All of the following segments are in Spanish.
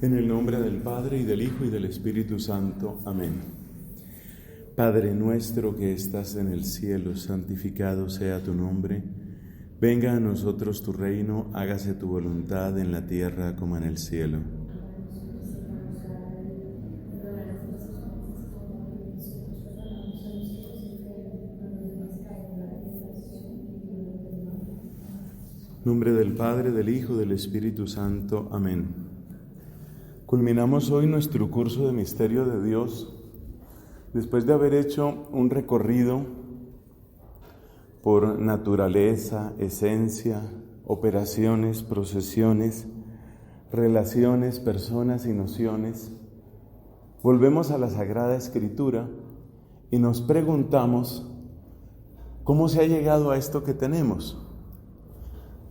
En el nombre del Padre, y del Hijo, y del Espíritu Santo. Amén. Padre nuestro que estás en el cielo, santificado sea tu nombre. Venga a nosotros tu reino, hágase tu voluntad en la tierra como en el cielo. En nombre del Padre, del Hijo, y del Espíritu Santo. Amén. Culminamos hoy nuestro curso de Misterio de Dios, después de haber hecho un recorrido por naturaleza, esencia, operaciones, procesiones, relaciones, personas y nociones. Volvemos a la Sagrada Escritura y nos preguntamos ¿cómo se ha llegado a esto que tenemos?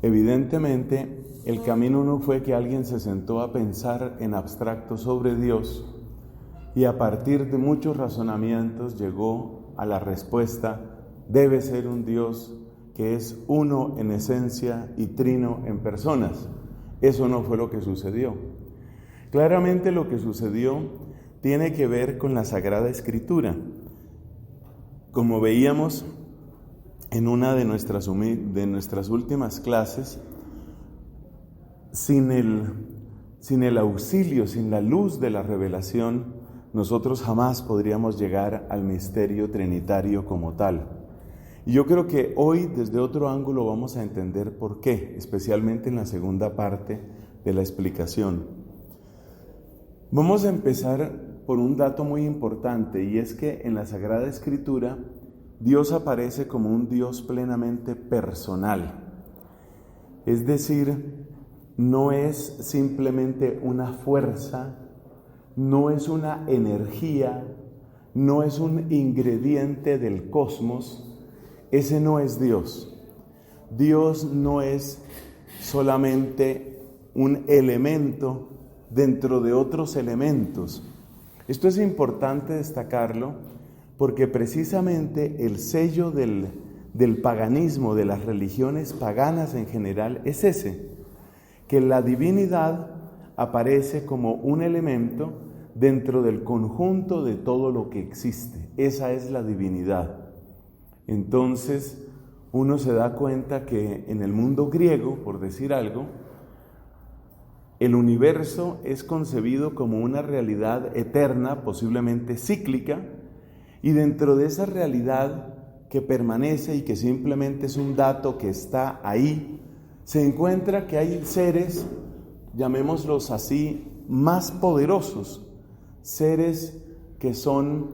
Evidentemente, el camino no fue que alguien se sentó a pensar en abstracto sobre Dios y a partir de muchos razonamientos llegó a la respuesta: debe ser un Dios que es uno en esencia y trino en personas. Eso no fue lo que sucedió. Claramente lo que sucedió tiene que ver con la Sagrada Escritura. Como veíamos en una de nuestras últimas clases, sin el auxilio, sin la luz de la revelación, nosotros jamás podríamos llegar al misterio trinitario como tal. Y yo creo que hoy, desde otro ángulo, vamos a entender por qué, especialmente en la segunda parte de la explicación. Vamos a empezar por un dato muy importante, y es que en la Sagrada Escritura Dios aparece como un Dios plenamente personal. Es decir, no es simplemente una fuerza, no es una energía, no es un ingrediente del cosmos. Ese no es Dios. Dios no es solamente un elemento dentro de otros elementos. Esto es importante destacarlo, porque precisamente el sello del paganismo, de las religiones paganas en general, es ese, que la divinidad aparece como un elemento dentro del conjunto de todo lo que existe. Esa es la divinidad. Entonces, uno se da cuenta que en el mundo griego, por decir algo, el universo es concebido como una realidad eterna, posiblemente cíclica, y dentro de esa realidad que permanece y que simplemente es un dato que está ahí, se encuentra que hay seres, llamémoslos así, más poderosos, seres que son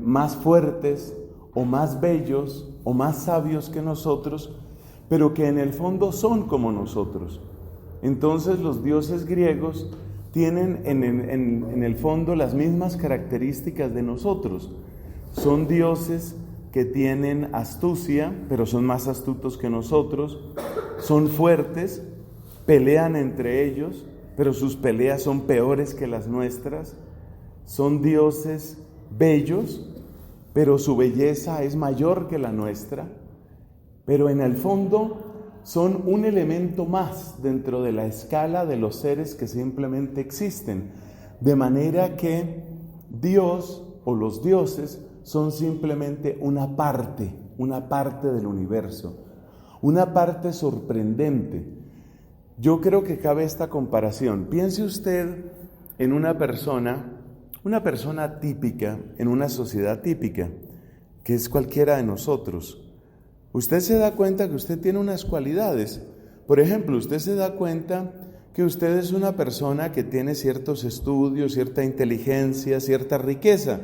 más fuertes o más bellos o más sabios que nosotros, pero que en el fondo son como nosotros. Entonces los dioses griegos tienen en el fondo las mismas características de nosotros. Son dioses que tienen astucia, pero son más astutos que nosotros. Son fuertes, pelean entre ellos, pero sus peleas son peores que las nuestras. Son dioses bellos, pero su belleza es mayor que la nuestra. Pero en el fondo son un elemento más dentro de la escala de los seres que simplemente existen. De manera que Dios o los dioses son simplemente una parte del universo, una parte sorprendente. Yo creo que cabe esta comparación. Piense usted en una persona típica, en una sociedad típica, que es cualquiera de nosotros. Usted se da cuenta que usted tiene unas cualidades. Por ejemplo, usted se da cuenta que usted es una persona que tiene ciertos estudios, cierta inteligencia, cierta riqueza,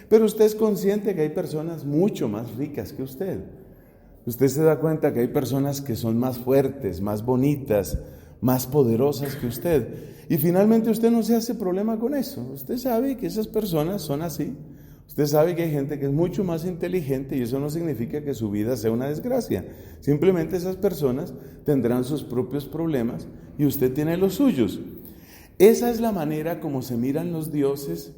pero usted es consciente que hay personas mucho más ricas que usted. Usted se da cuenta que hay personas que son más fuertes, más bonitas, más poderosas que usted. Y finalmente usted no se hace problema con eso. Usted sabe que esas personas son así. Usted sabe que hay gente que es mucho más inteligente y eso no significa que su vida sea una desgracia. Simplemente esas personas tendrán sus propios problemas y usted tiene los suyos. Esa es la manera como se miran los dioses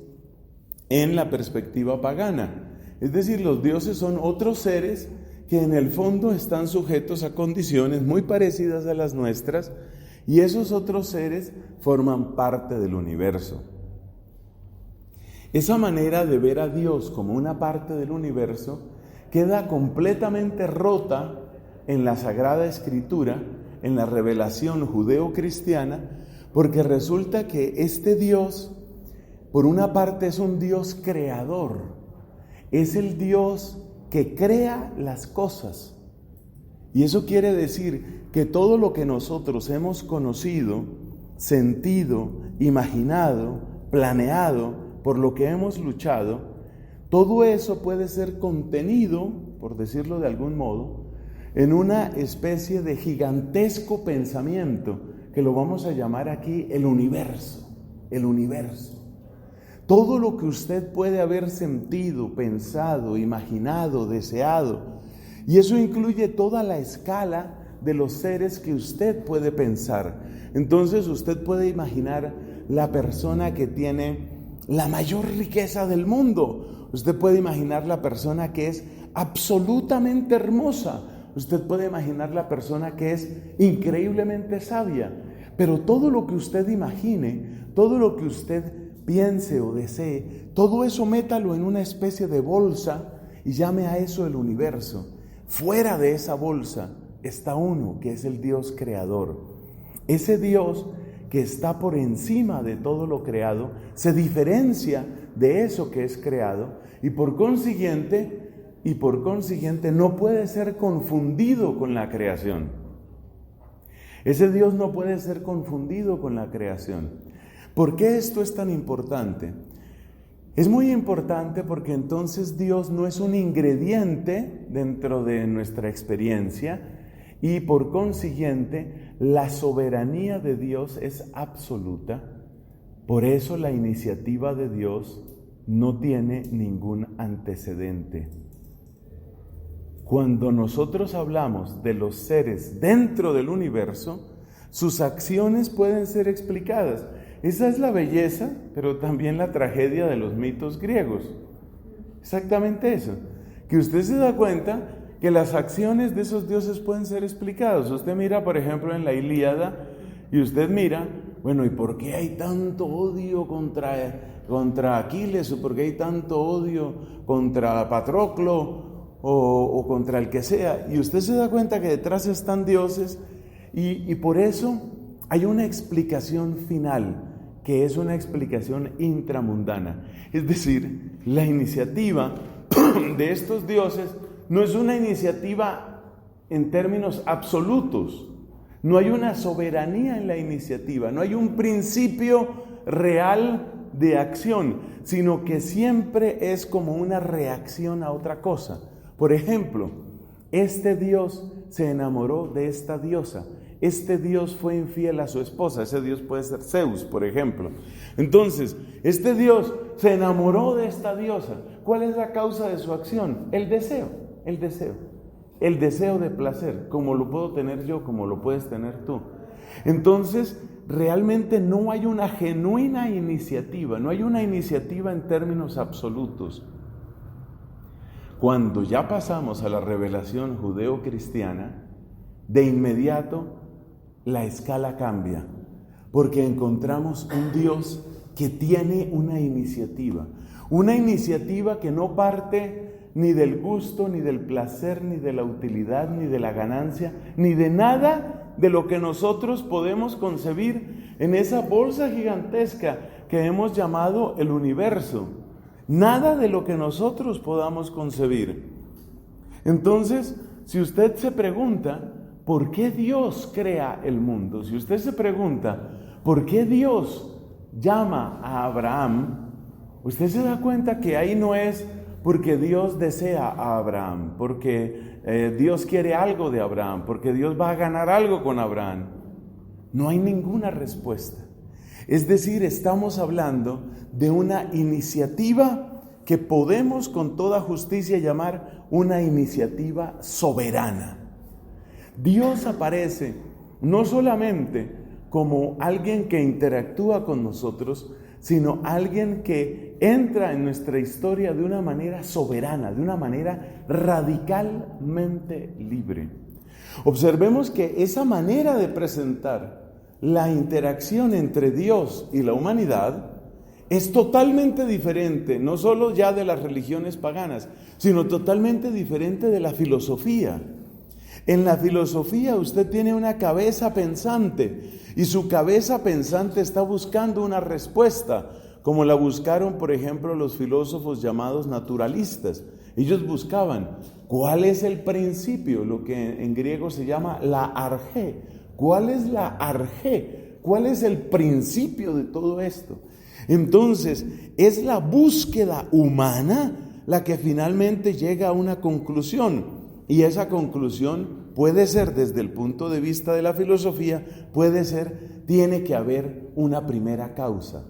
en la perspectiva pagana. Es decir, los dioses son otros seres que en el fondo están sujetos a condiciones muy parecidas a las nuestras Y esos otros seres forman parte del universo. Esa manera de ver a Dios como una parte del universo queda completamente rota en la Sagrada Escritura, en la revelación judeo-cristiana, porque resulta que este Dios, por una parte, es un Dios creador, es el Dios que crea las cosas. Y eso quiere decir que todo lo que nosotros hemos conocido, sentido, imaginado, planeado, por lo que hemos luchado, todo eso puede ser contenido, por decirlo de algún modo, en una especie de gigantesco pensamiento, que lo vamos a llamar aquí el universo, el universo. Todo lo que usted puede haber sentido, pensado, imaginado, deseado, y eso incluye toda la escala de los seres que usted puede pensar. Entonces usted puede imaginar la persona que tiene la mayor riqueza del mundo. Usted puede imaginar la persona que es absolutamente hermosa. Usted puede imaginar la persona que es increíblemente sabia. Pero todo lo que usted imagine, todo lo que usted piense o desee, todo eso métalo en una especie de bolsa y llame a eso el universo. Fuera de esa bolsa está uno, que es el Dios creador. Ese Dios que está por encima de todo lo creado, se diferencia de eso que es creado y por consiguiente no puede ser confundido con la creación. Ese Dios no puede ser confundido con la creación. ¿Por qué esto es tan importante? Es muy importante porque entonces Dios no es un ingrediente dentro de nuestra experiencia y por consiguiente la soberanía de Dios es absoluta. Por eso la iniciativa de Dios no tiene ningún antecedente. Cuando nosotros hablamos de los seres dentro del universo, sus acciones pueden ser explicadas. Esa es la belleza, pero también la tragedia de los mitos griegos. Exactamente eso. Que usted se da cuenta que las acciones de esos dioses pueden ser explicadas. Usted mira, por ejemplo, en la Ilíada, y usted mira, bueno, ¿y por qué hay tanto odio contra Aquiles? ¿O por qué hay tanto odio contra Patroclo? O contra el que sea. Y usted se da cuenta que detrás están dioses, y por eso hay una explicación final, que es una explicación intramundana. Es decir, la iniciativa de estos dioses no es una iniciativa en términos absolutos. No hay una soberanía en la iniciativa, no hay un principio real de acción, sino que siempre es como una reacción a otra cosa. Por ejemplo, este Dios se enamoró de esta diosa. Este Dios fue infiel a su esposa. Ese Dios puede ser Zeus, por ejemplo. Entonces, este Dios se enamoró de esta diosa. ¿Cuál es la causa de su acción? El deseo de placer, como lo puedo tener yo, como lo puedes tener tú. Entonces, realmente no hay una genuina iniciativa, no hay una iniciativa en términos absolutos. Cuando ya pasamos a la revelación judeo-cristiana, de inmediato la escala cambia, porque encontramos un Dios que tiene una iniciativa que no parte ni del gusto, ni del placer, ni de la utilidad, ni de la ganancia, ni de nada de lo que nosotros podemos concebir en esa bolsa gigantesca que hemos llamado el universo. Nada de lo que nosotros podamos concebir. Entonces, si usted se pregunta, ¿por qué Dios crea el mundo? Si usted se pregunta, ¿por qué Dios llama a Abraham? Usted se da cuenta que ahí no es porque Dios desea a Abraham, porque Dios quiere algo de Abraham, porque Dios va a ganar algo con Abraham. No hay ninguna respuesta. Es decir, estamos hablando de una iniciativa que podemos con toda justicia llamar una iniciativa soberana. Dios aparece no solamente como alguien que interactúa con nosotros, sino alguien que entra en nuestra historia de una manera soberana, de una manera radicalmente libre. Observemos que esa manera de presentar la interacción entre Dios y la humanidad es totalmente diferente, no solo ya de las religiones paganas, sino totalmente diferente de la filosofía. En la filosofía usted tiene una cabeza pensante y su cabeza pensante está buscando una respuesta, como la buscaron, por ejemplo, los filósofos llamados naturalistas. Ellos buscaban cuál es el principio, lo que en griego se llama la arjé. ¿Cuál es la arjé? ¿Cuál es el principio de todo esto? Entonces, es la búsqueda humana la que finalmente llega a una conclusión. Y esa conclusión puede ser, desde el punto de vista de la filosofía, tiene que haber una primera causa.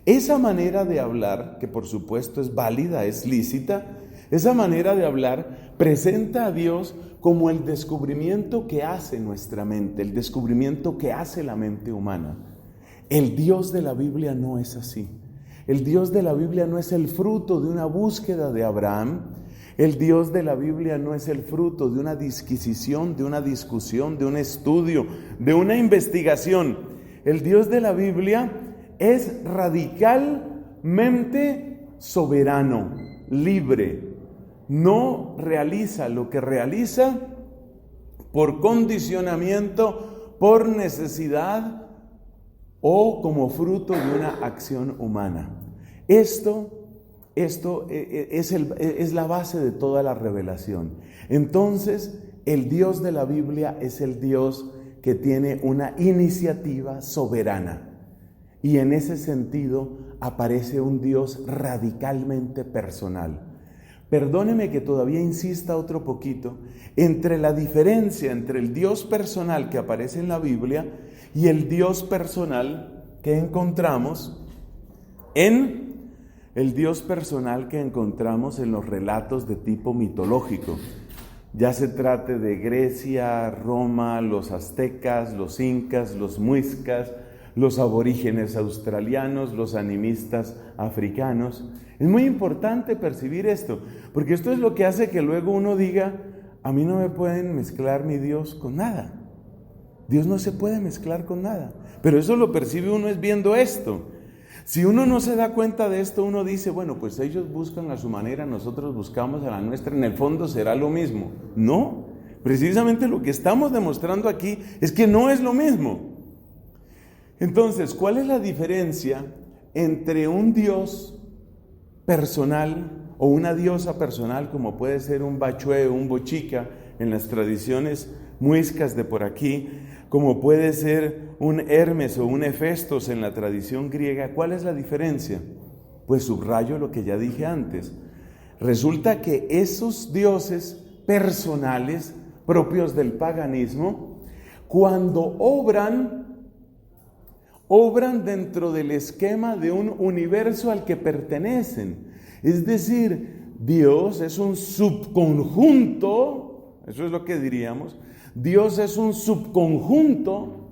Esa manera de hablar, que por supuesto es válida, es lícita, esa manera de hablar presenta a Dios como el descubrimiento que hace nuestra mente, el descubrimiento que hace la mente humana. El Dios de la Biblia no es así. El Dios de la Biblia no es el fruto de una búsqueda de Abraham. El Dios de la Biblia no es el fruto de una disquisición, de una discusión, de un estudio, de una investigación. El Dios de la Biblia es radicalmente soberano, libre. No realiza lo que realiza por condicionamiento, por necesidad o como fruto de una acción humana. Esto es la base de toda la revelación. Entonces, el Dios de la Biblia es el Dios que tiene una iniciativa soberana. Y en ese sentido aparece un Dios radicalmente personal. Perdóneme que todavía insista otro poquito entre la diferencia entre el Dios personal que aparece en la Biblia y el Dios personal que encontramos en los relatos de tipo mitológico. Ya se trate de Grecia, Roma, los aztecas, los incas, los muiscas, los aborígenes australianos, los animistas africanos. Es muy importante percibir esto, porque esto es lo que hace que luego uno diga, a mí no me pueden mezclar mi Dios con nada. Dios no se puede mezclar con nada, pero eso lo percibe uno es viendo esto. Si uno no se da cuenta de esto, uno dice, bueno, pues ellos buscan a su manera, nosotros buscamos a la nuestra, en el fondo será lo mismo. No, precisamente lo que estamos demostrando aquí es que no es lo mismo. Entonces, ¿cuál es la diferencia entre un Dios personal o una diosa personal, como puede ser un Bachué o un Bochica en las tradiciones muiscas de por aquí, como puede ser un Hermes o un Hefestos en la tradición griega? ¿Cuál es la diferencia? Pues subrayo lo que ya dije antes. Resulta que esos dioses personales propios del paganismo, cuando obran dentro del esquema de un universo al que pertenecen. Es decir, Dios es un subconjunto, eso es lo que diríamos, Dios es un subconjunto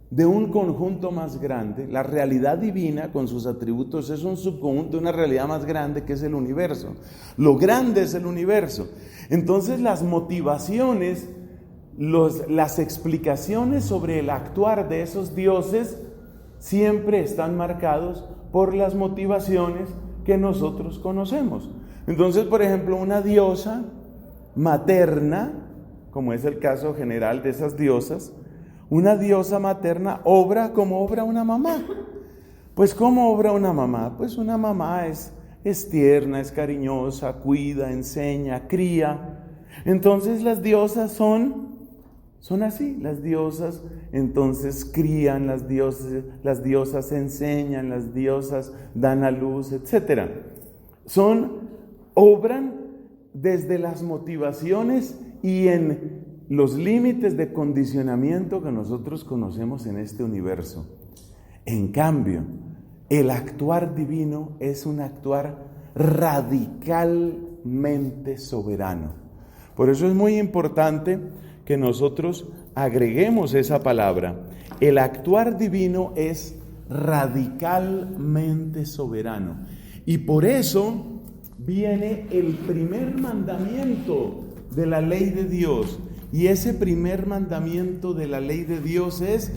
de un conjunto más grande. La realidad divina con sus atributos es un subconjunto de una realidad más grande que es el universo. Lo grande es el universo. Entonces las motivaciones, las explicaciones sobre el actuar de esos dioses siempre están marcados por las motivaciones que nosotros conocemos. Entonces, por ejemplo, una diosa materna, como es el caso general de esas diosas, una diosa materna obra como obra una mamá. Pues ¿cómo obra una mamá? Pues una mamá es tierna, es cariñosa, cuida, enseña, cría. Entonces las diosas son así, las diosas entonces crían, las diosas enseñan, las diosas dan a luz, etc. Obran desde las motivaciones y en los límites de condicionamiento que nosotros conocemos en este universo. En cambio, el actuar divino es un actuar radicalmente soberano. Por eso es muy importante que nosotros agreguemos esa palabra. El actuar divino es radicalmente soberano. Y por eso viene el primer mandamiento de la ley de Dios. Y ese primer mandamiento de la ley de Dios es: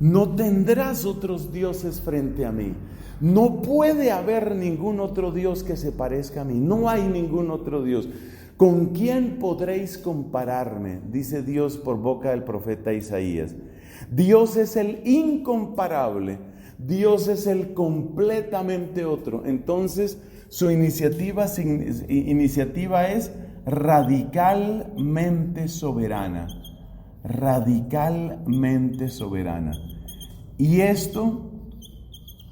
No tendrás otros dioses frente a mí. No puede haber ningún otro Dios que se parezca a mí. No hay ningún otro Dios. ¿Con quién podréis compararme? Dice Dios por boca del profeta Isaías. Dios es el incomparable. Dios es el completamente otro. Entonces, su iniciativa es radicalmente soberana. Radicalmente soberana. Y esto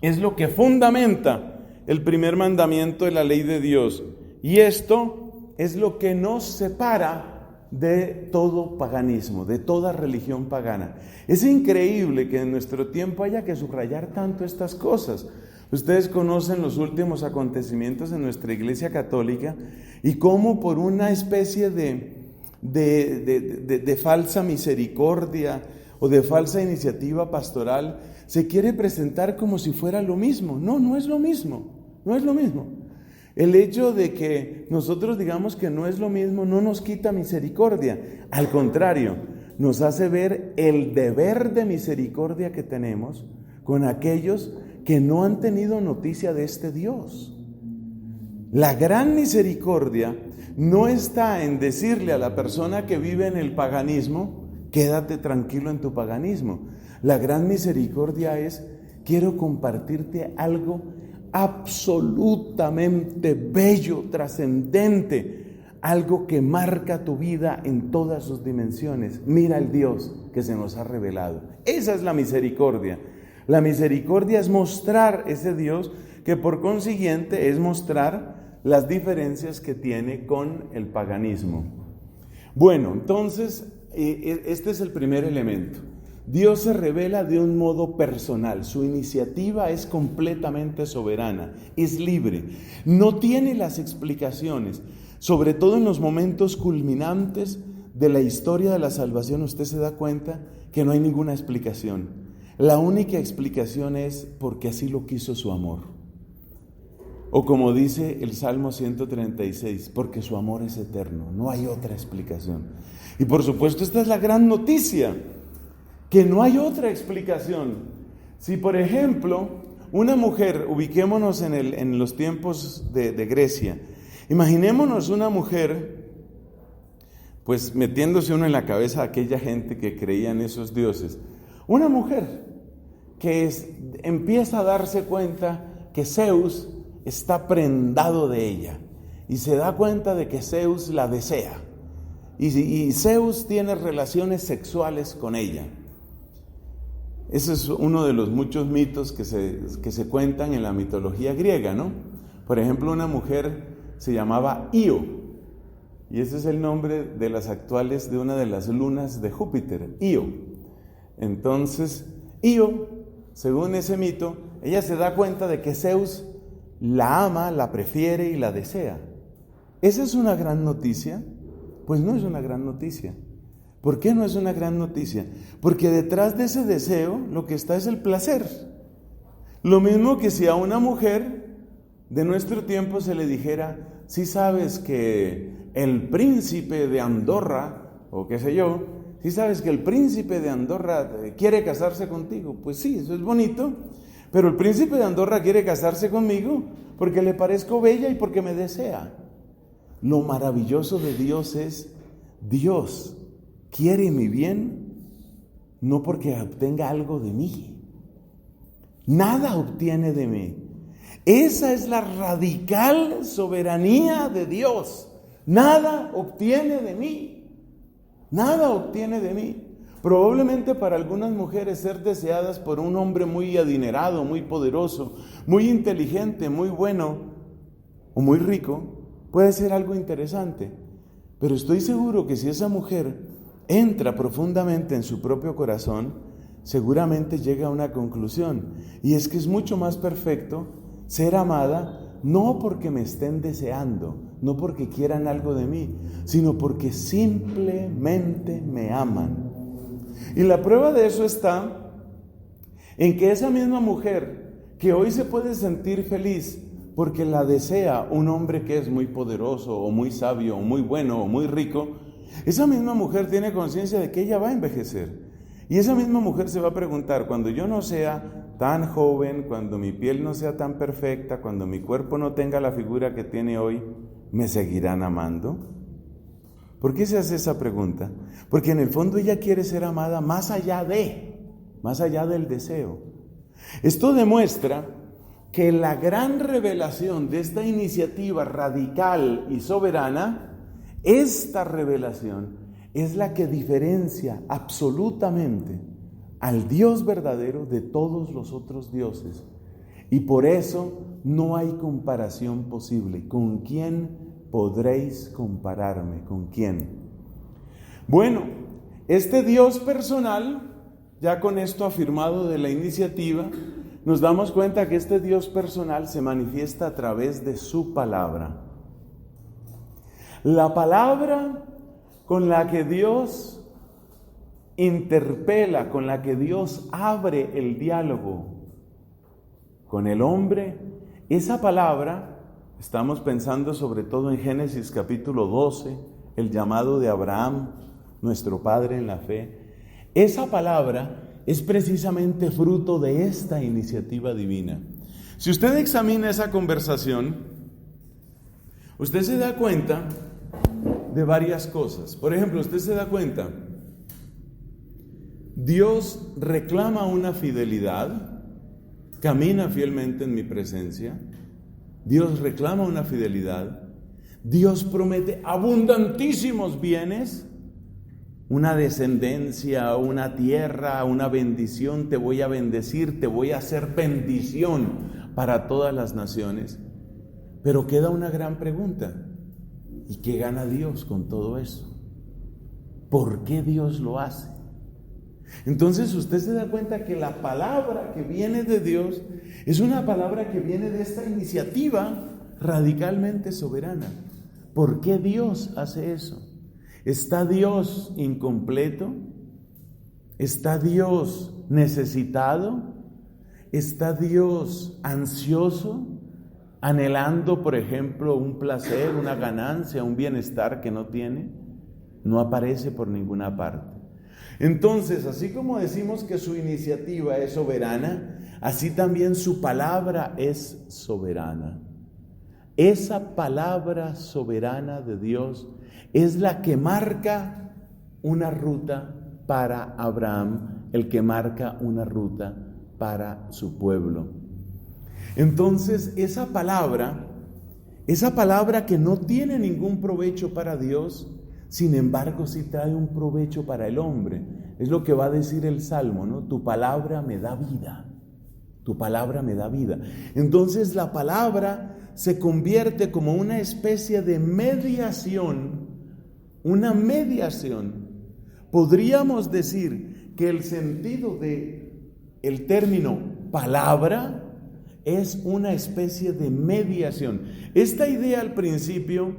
es lo que fundamenta el primer mandamiento de la ley de Dios. Y esto es lo que nos separa de todo paganismo, de toda religión pagana. Es increíble que en nuestro tiempo haya que subrayar tanto estas cosas. Ustedes conocen los últimos acontecimientos en nuestra Iglesia Católica y cómo por una especie de falsa misericordia o de falsa iniciativa pastoral se quiere presentar como si fuera lo mismo. No, no es lo mismo, no es lo mismo. El hecho de que nosotros digamos que no es lo mismo no nos quita misericordia. Al contrario, nos hace ver el deber de misericordia que tenemos con aquellos que no han tenido noticia de este Dios. La gran misericordia no está en decirle a la persona que vive en el paganismo, quédate tranquilo en tu paganismo. La gran misericordia es, quiero compartirte algo absolutamente bello, trascendente, algo que marca tu vida en todas sus dimensiones. Mira el Dios que se nos ha revelado. Esa es la misericordia. La misericordia es mostrar ese Dios que por consiguiente es mostrar las diferencias que tiene con el paganismo. Bueno, entonces, este es el primer elemento. Dios se revela de un modo personal, su iniciativa es completamente soberana, es libre, no tiene las explicaciones, sobre todo en los momentos culminantes de la historia de la salvación, usted se da cuenta que no hay ninguna explicación. La única explicación es porque así lo quiso su amor. O como dice el Salmo 136, porque su amor es eterno, no hay otra explicación. Y por supuesto esta es la gran noticia, que no hay otra explicación. Si por ejemplo una mujer, ubiquémonos en los tiempos de Grecia, imaginémonos una mujer, pues metiéndose uno en la cabeza a aquella gente que creía en esos dioses, una mujer que empieza a darse cuenta que Zeus está prendado de ella y se da cuenta de que Zeus la desea y Zeus tiene relaciones sexuales con ella. Ese es uno de los muchos mitos que se cuentan en la mitología griega, ¿no? Por ejemplo, una mujer se llamaba Io, y ese es el nombre de de una de las lunas de Júpiter, Io. Entonces, Io, según ese mito, ella se da cuenta de que Zeus la ama, la prefiere y la desea. ¿Esa es una gran noticia? Pues no es una gran noticia. ¿Por qué no es una gran noticia? Porque detrás de ese deseo lo que está es el placer. Lo mismo que si a una mujer de nuestro tiempo se le dijera, sí sabes que el príncipe de Andorra, o qué sé yo, sí sabes que el príncipe de Andorra quiere casarse contigo. Pues sí, eso es bonito, pero el príncipe de Andorra quiere casarse conmigo porque le parezco bella y porque me desea. Lo maravilloso de Dios es, Dios quiere mi bien, no porque obtenga algo de mí. Nada obtiene de mí. Esa es la radical soberanía de Dios. Nada obtiene de mí. Nada obtiene de mí. Probablemente para algunas mujeres ser deseadas por un hombre muy adinerado, muy poderoso, muy inteligente, muy bueno o muy rico, puede ser algo interesante. Pero estoy seguro que si esa mujer entra profundamente en su propio corazón, seguramente llega a una conclusión, y es que es mucho más perfecto ser amada no porque me estén deseando, no porque quieran algo de mí, sino porque simplemente me aman. Y la prueba de eso está en que esa misma mujer que hoy se puede sentir feliz porque la desea un hombre que es muy poderoso o muy sabio o muy bueno o muy rico, esa misma mujer tiene conciencia de que ella va a envejecer Y esa misma mujer se va a preguntar, cuando yo no sea tan joven, cuando mi piel no sea tan perfecta, cuando mi cuerpo no tenga la figura que tiene hoy, ¿me seguirán amando? ¿Por qué se hace esa pregunta? Porque en el fondo ella quiere ser amada más allá del deseo. Esto demuestra que la gran revelación de esta iniciativa radical y soberana, esta revelación es la que diferencia absolutamente al Dios verdadero de todos los otros dioses. Y por eso no hay comparación posible. ¿Con quién podréis compararme? ¿Con quién? Bueno, este Dios personal, ya con esto afirmado de la iniciativa, nos damos cuenta que este Dios personal se manifiesta a través de su palabra. La palabra con la que Dios interpela, con la que Dios abre el diálogo con el hombre, esa palabra, estamos pensando sobre todo en Génesis capítulo 12, el llamado de Abraham, nuestro padre en la fe. Esa palabra es precisamente fruto de esta iniciativa divina. Si usted examina esa conversación, usted se da cuenta de varias cosas. Por ejemplo, usted se da cuenta, Dios reclama una fidelidad, camina fielmente en mi presencia. Dios reclama una fidelidad. Dios promete abundantísimos bienes, una descendencia, una tierra, una bendición. Te voy a bendecir, te voy a hacer bendición para todas las naciones. Pero queda una gran pregunta. ¿Y qué gana Dios con todo eso? ¿Por qué Dios lo hace? Entonces usted se da cuenta que la palabra que viene de Dios es una palabra que viene de esta iniciativa radicalmente soberana. ¿Por qué Dios hace eso? ¿Está Dios incompleto? ¿Está Dios necesitado? ¿Está Dios ansioso? Anhelando, por ejemplo, un placer, una ganancia, un bienestar que no tiene. No aparece por ninguna parte. Entonces, así como decimos que su iniciativa es soberana, así también su palabra es soberana. Esa palabra soberana de Dios es la que marca una ruta para Abraham, el que marca una ruta para su pueblo. Entonces, esa palabra que no tiene ningún provecho para Dios, sin embargo, sí trae un provecho para el hombre. Es lo que va a decir el Salmo, ¿no? Tu palabra me da vida. Tu palabra me da vida. Entonces, la palabra se convierte como una especie de mediación, una mediación. Podríamos decir que el sentido del término palabra es una especie de mediación. Esta idea al principio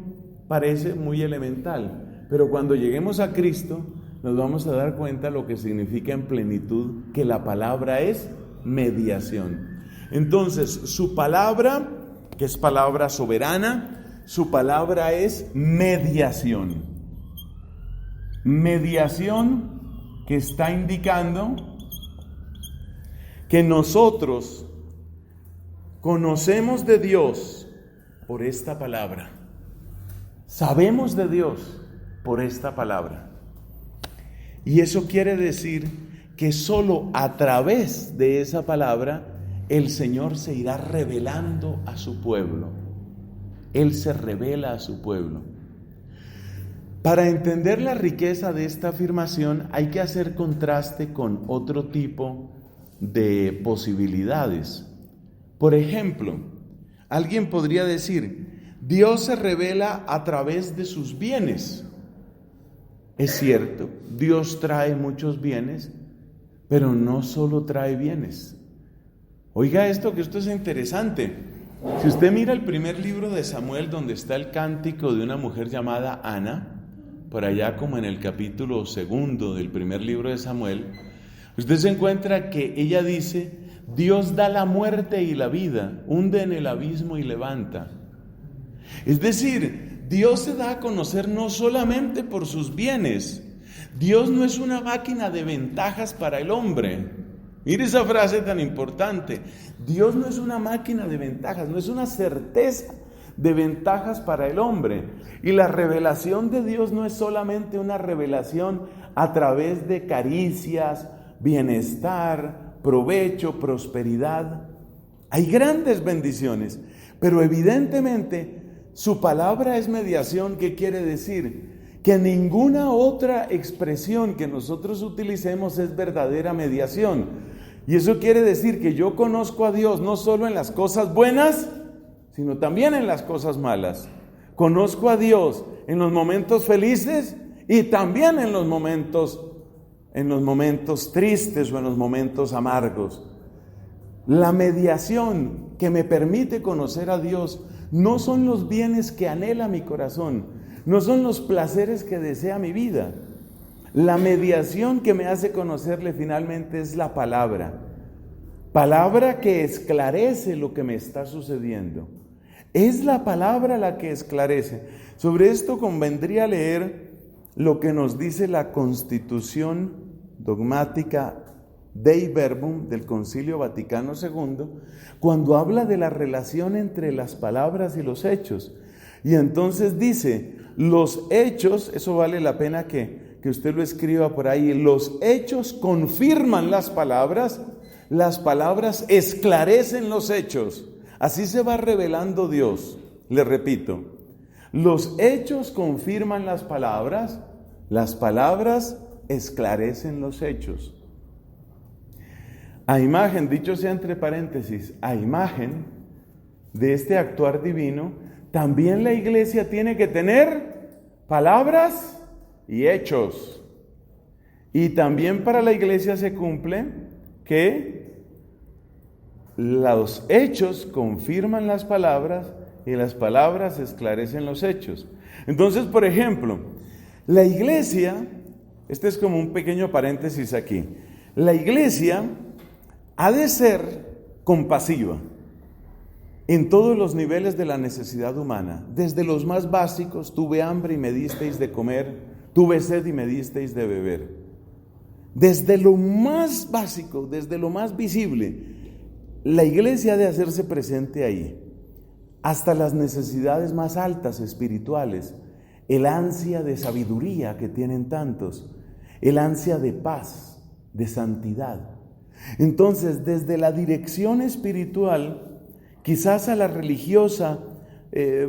parece muy elemental, pero cuando lleguemos a Cristo nos vamos a dar cuenta lo que significa en plenitud que la palabra es mediación. Entonces, su palabra, que es palabra soberana, su palabra es mediación. Mediación que está indicando que nosotros conocemos de Dios por esta palabra. Sabemos de Dios por esta palabra. Y eso quiere decir que solo a través de esa palabra el Señor se irá revelando a su pueblo. Él se revela a su pueblo. Para entender la riqueza de esta afirmación hay que hacer contraste con otro tipo de posibilidades. Por ejemplo, alguien podría decir, Dios se revela a través de sus bienes. Es cierto, Dios trae muchos bienes, pero no solo trae bienes. Oiga esto es interesante. Si usted mira el primer libro de Samuel, donde está el cántico de una mujer llamada Ana, por allá como en el capítulo 2 del primer libro de Samuel, usted se encuentra que ella dice, Dios da la muerte y la vida, hunde en el abismo y levanta. Es decir, Dios se da a conocer no solamente por sus bienes, Dios no es una máquina de ventajas para el hombre. Mire esa frase tan importante. Dios no es una máquina de ventajas, no es una certeza de ventajas para el hombre. Y la revelación de Dios no es solamente una revelación a través de caricias, bienestar, provecho, prosperidad. Hay grandes bendiciones, pero evidentemente su palabra es mediación. ¿Qué quiere decir? Que ninguna otra expresión que nosotros utilicemos es verdadera mediación. Y eso quiere decir que yo conozco a Dios no solo en las cosas buenas, sino también en las cosas malas. Conozco a Dios en los momentos felices y también en los momentos tristes o en los momentos amargos. La mediación que me permite conocer a Dios no son los bienes que anhela mi corazón, no son los placeres que desea mi vida. La mediación que me hace conocerle finalmente es la palabra que esclarece lo que me está sucediendo. Es la palabra la que esclarece. Sobre esto convendría leer lo que nos dice la Constitución Dogmática Dei Verbum del Concilio Vaticano II, cuando habla de la relación entre las palabras y los hechos. Y entonces dice, los hechos, eso vale la pena que usted lo escriba por ahí, los hechos confirman las palabras esclarecen los hechos. Así se va revelando Dios. Le repito, los hechos confirman las palabras esclarecen los hechos. A imagen, dicho sea entre paréntesis, a imagen de este actuar divino, también la iglesia tiene que tener palabras y hechos. Y también para la iglesia se cumple que los hechos confirman las palabras y las palabras esclarecen los hechos. Entonces, por ejemplo, la iglesia, este es como un pequeño paréntesis aquí, la iglesia ha de ser compasiva en todos los niveles de la necesidad humana, desde los más básicos, tuve hambre y me disteis de comer, tuve sed y me disteis de beber. Desde lo más básico, desde lo más visible, la iglesia ha de hacerse presente ahí, hasta las necesidades más altas espirituales, el ansia de sabiduría que tienen tantos, el ansia de paz, de santidad. Entonces, desde la dirección espiritual, quizás a la religiosa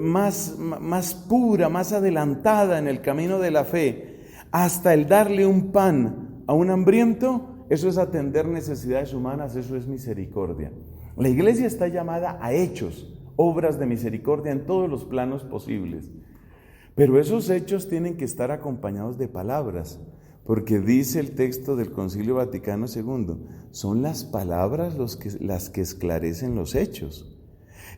más pura, más adelantada en el camino de la fe, hasta el darle un pan a un hambriento, eso es atender necesidades humanas, eso es misericordia. La iglesia está llamada a hechos, obras de misericordia en todos los planos posibles. Pero esos hechos tienen que estar acompañados de palabras, porque dice el texto del Concilio Vaticano II, son las palabras las que esclarecen los hechos.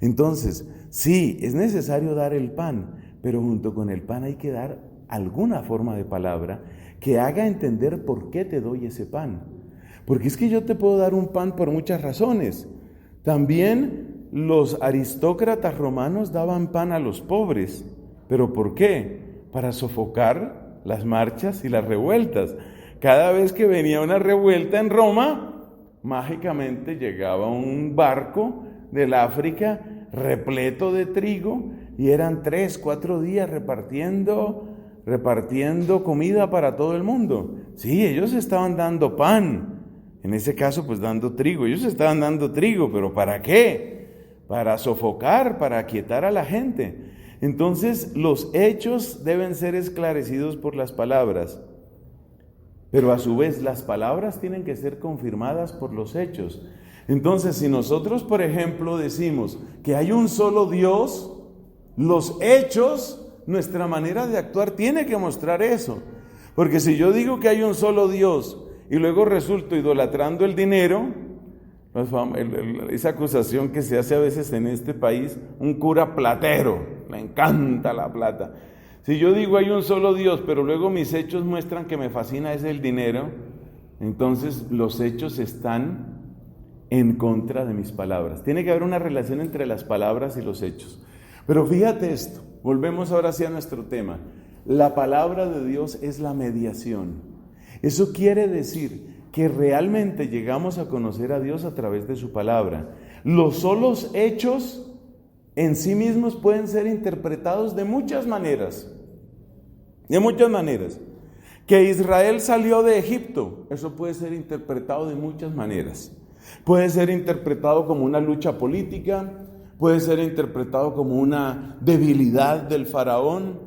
Entonces, sí, es necesario dar el pan, pero junto con el pan hay que dar alguna forma de palabra que haga entender por qué te doy ese pan. Porque es que yo te puedo dar un pan por muchas razones. También los aristócratas romanos daban pan a los pobres. ¿Pero por qué? Para sofocar las marchas y las revueltas. Cada vez que venía una revuelta en Roma, mágicamente llegaba un barco del África repleto de trigo y eran 3, 4 días repartiendo comida para todo el mundo. Sí, ellos estaban dando pan, en ese caso pues dando trigo, ellos estaban dando trigo, pero ¿para qué? Para sofocar, para aquietar a la gente. Entonces los hechos deben ser esclarecidos por las palabras, pero a su vez las palabras tienen que ser confirmadas por los hechos. Entonces, si nosotros, por ejemplo, decimos que hay un solo Dios, los hechos, nuestra manera de actuar tiene que mostrar eso. Porque si yo digo que hay un solo Dios y luego resulto idolatrando el dinero, esa acusación que se hace a veces en este país, un cura platero, le encanta la plata. Si yo digo hay un solo Dios, pero luego mis hechos muestran que me fascina es el dinero, entonces los hechos están en contra de mis palabras. Tiene que haber una relación entre las palabras y los hechos. Pero fíjate esto, volvemos ahora sí a nuestro tema. La palabra de Dios es la mediación. Eso quiere decir que realmente llegamos a conocer a Dios a través de su palabra. Los solos hechos en sí mismos pueden ser interpretados de muchas maneras. De muchas maneras. Que Israel salió de Egipto, eso puede ser interpretado de muchas maneras. Puede ser interpretado como una lucha política, puede ser interpretado como una debilidad del faraón,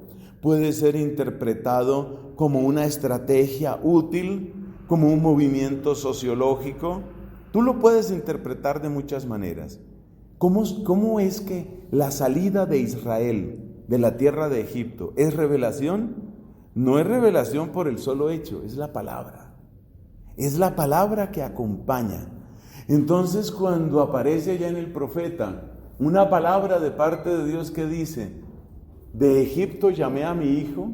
puede ser interpretado como una estrategia útil, como un movimiento sociológico. Tú lo puedes interpretar de muchas maneras. ¿Cómo es que la salida de Israel de la tierra de Egipto es revelación? No es revelación por el solo hecho, es la palabra. Es la palabra que acompaña. Entonces, cuando aparece allá en el profeta una palabra de parte de Dios que dice: de Egipto llamé a mi hijo.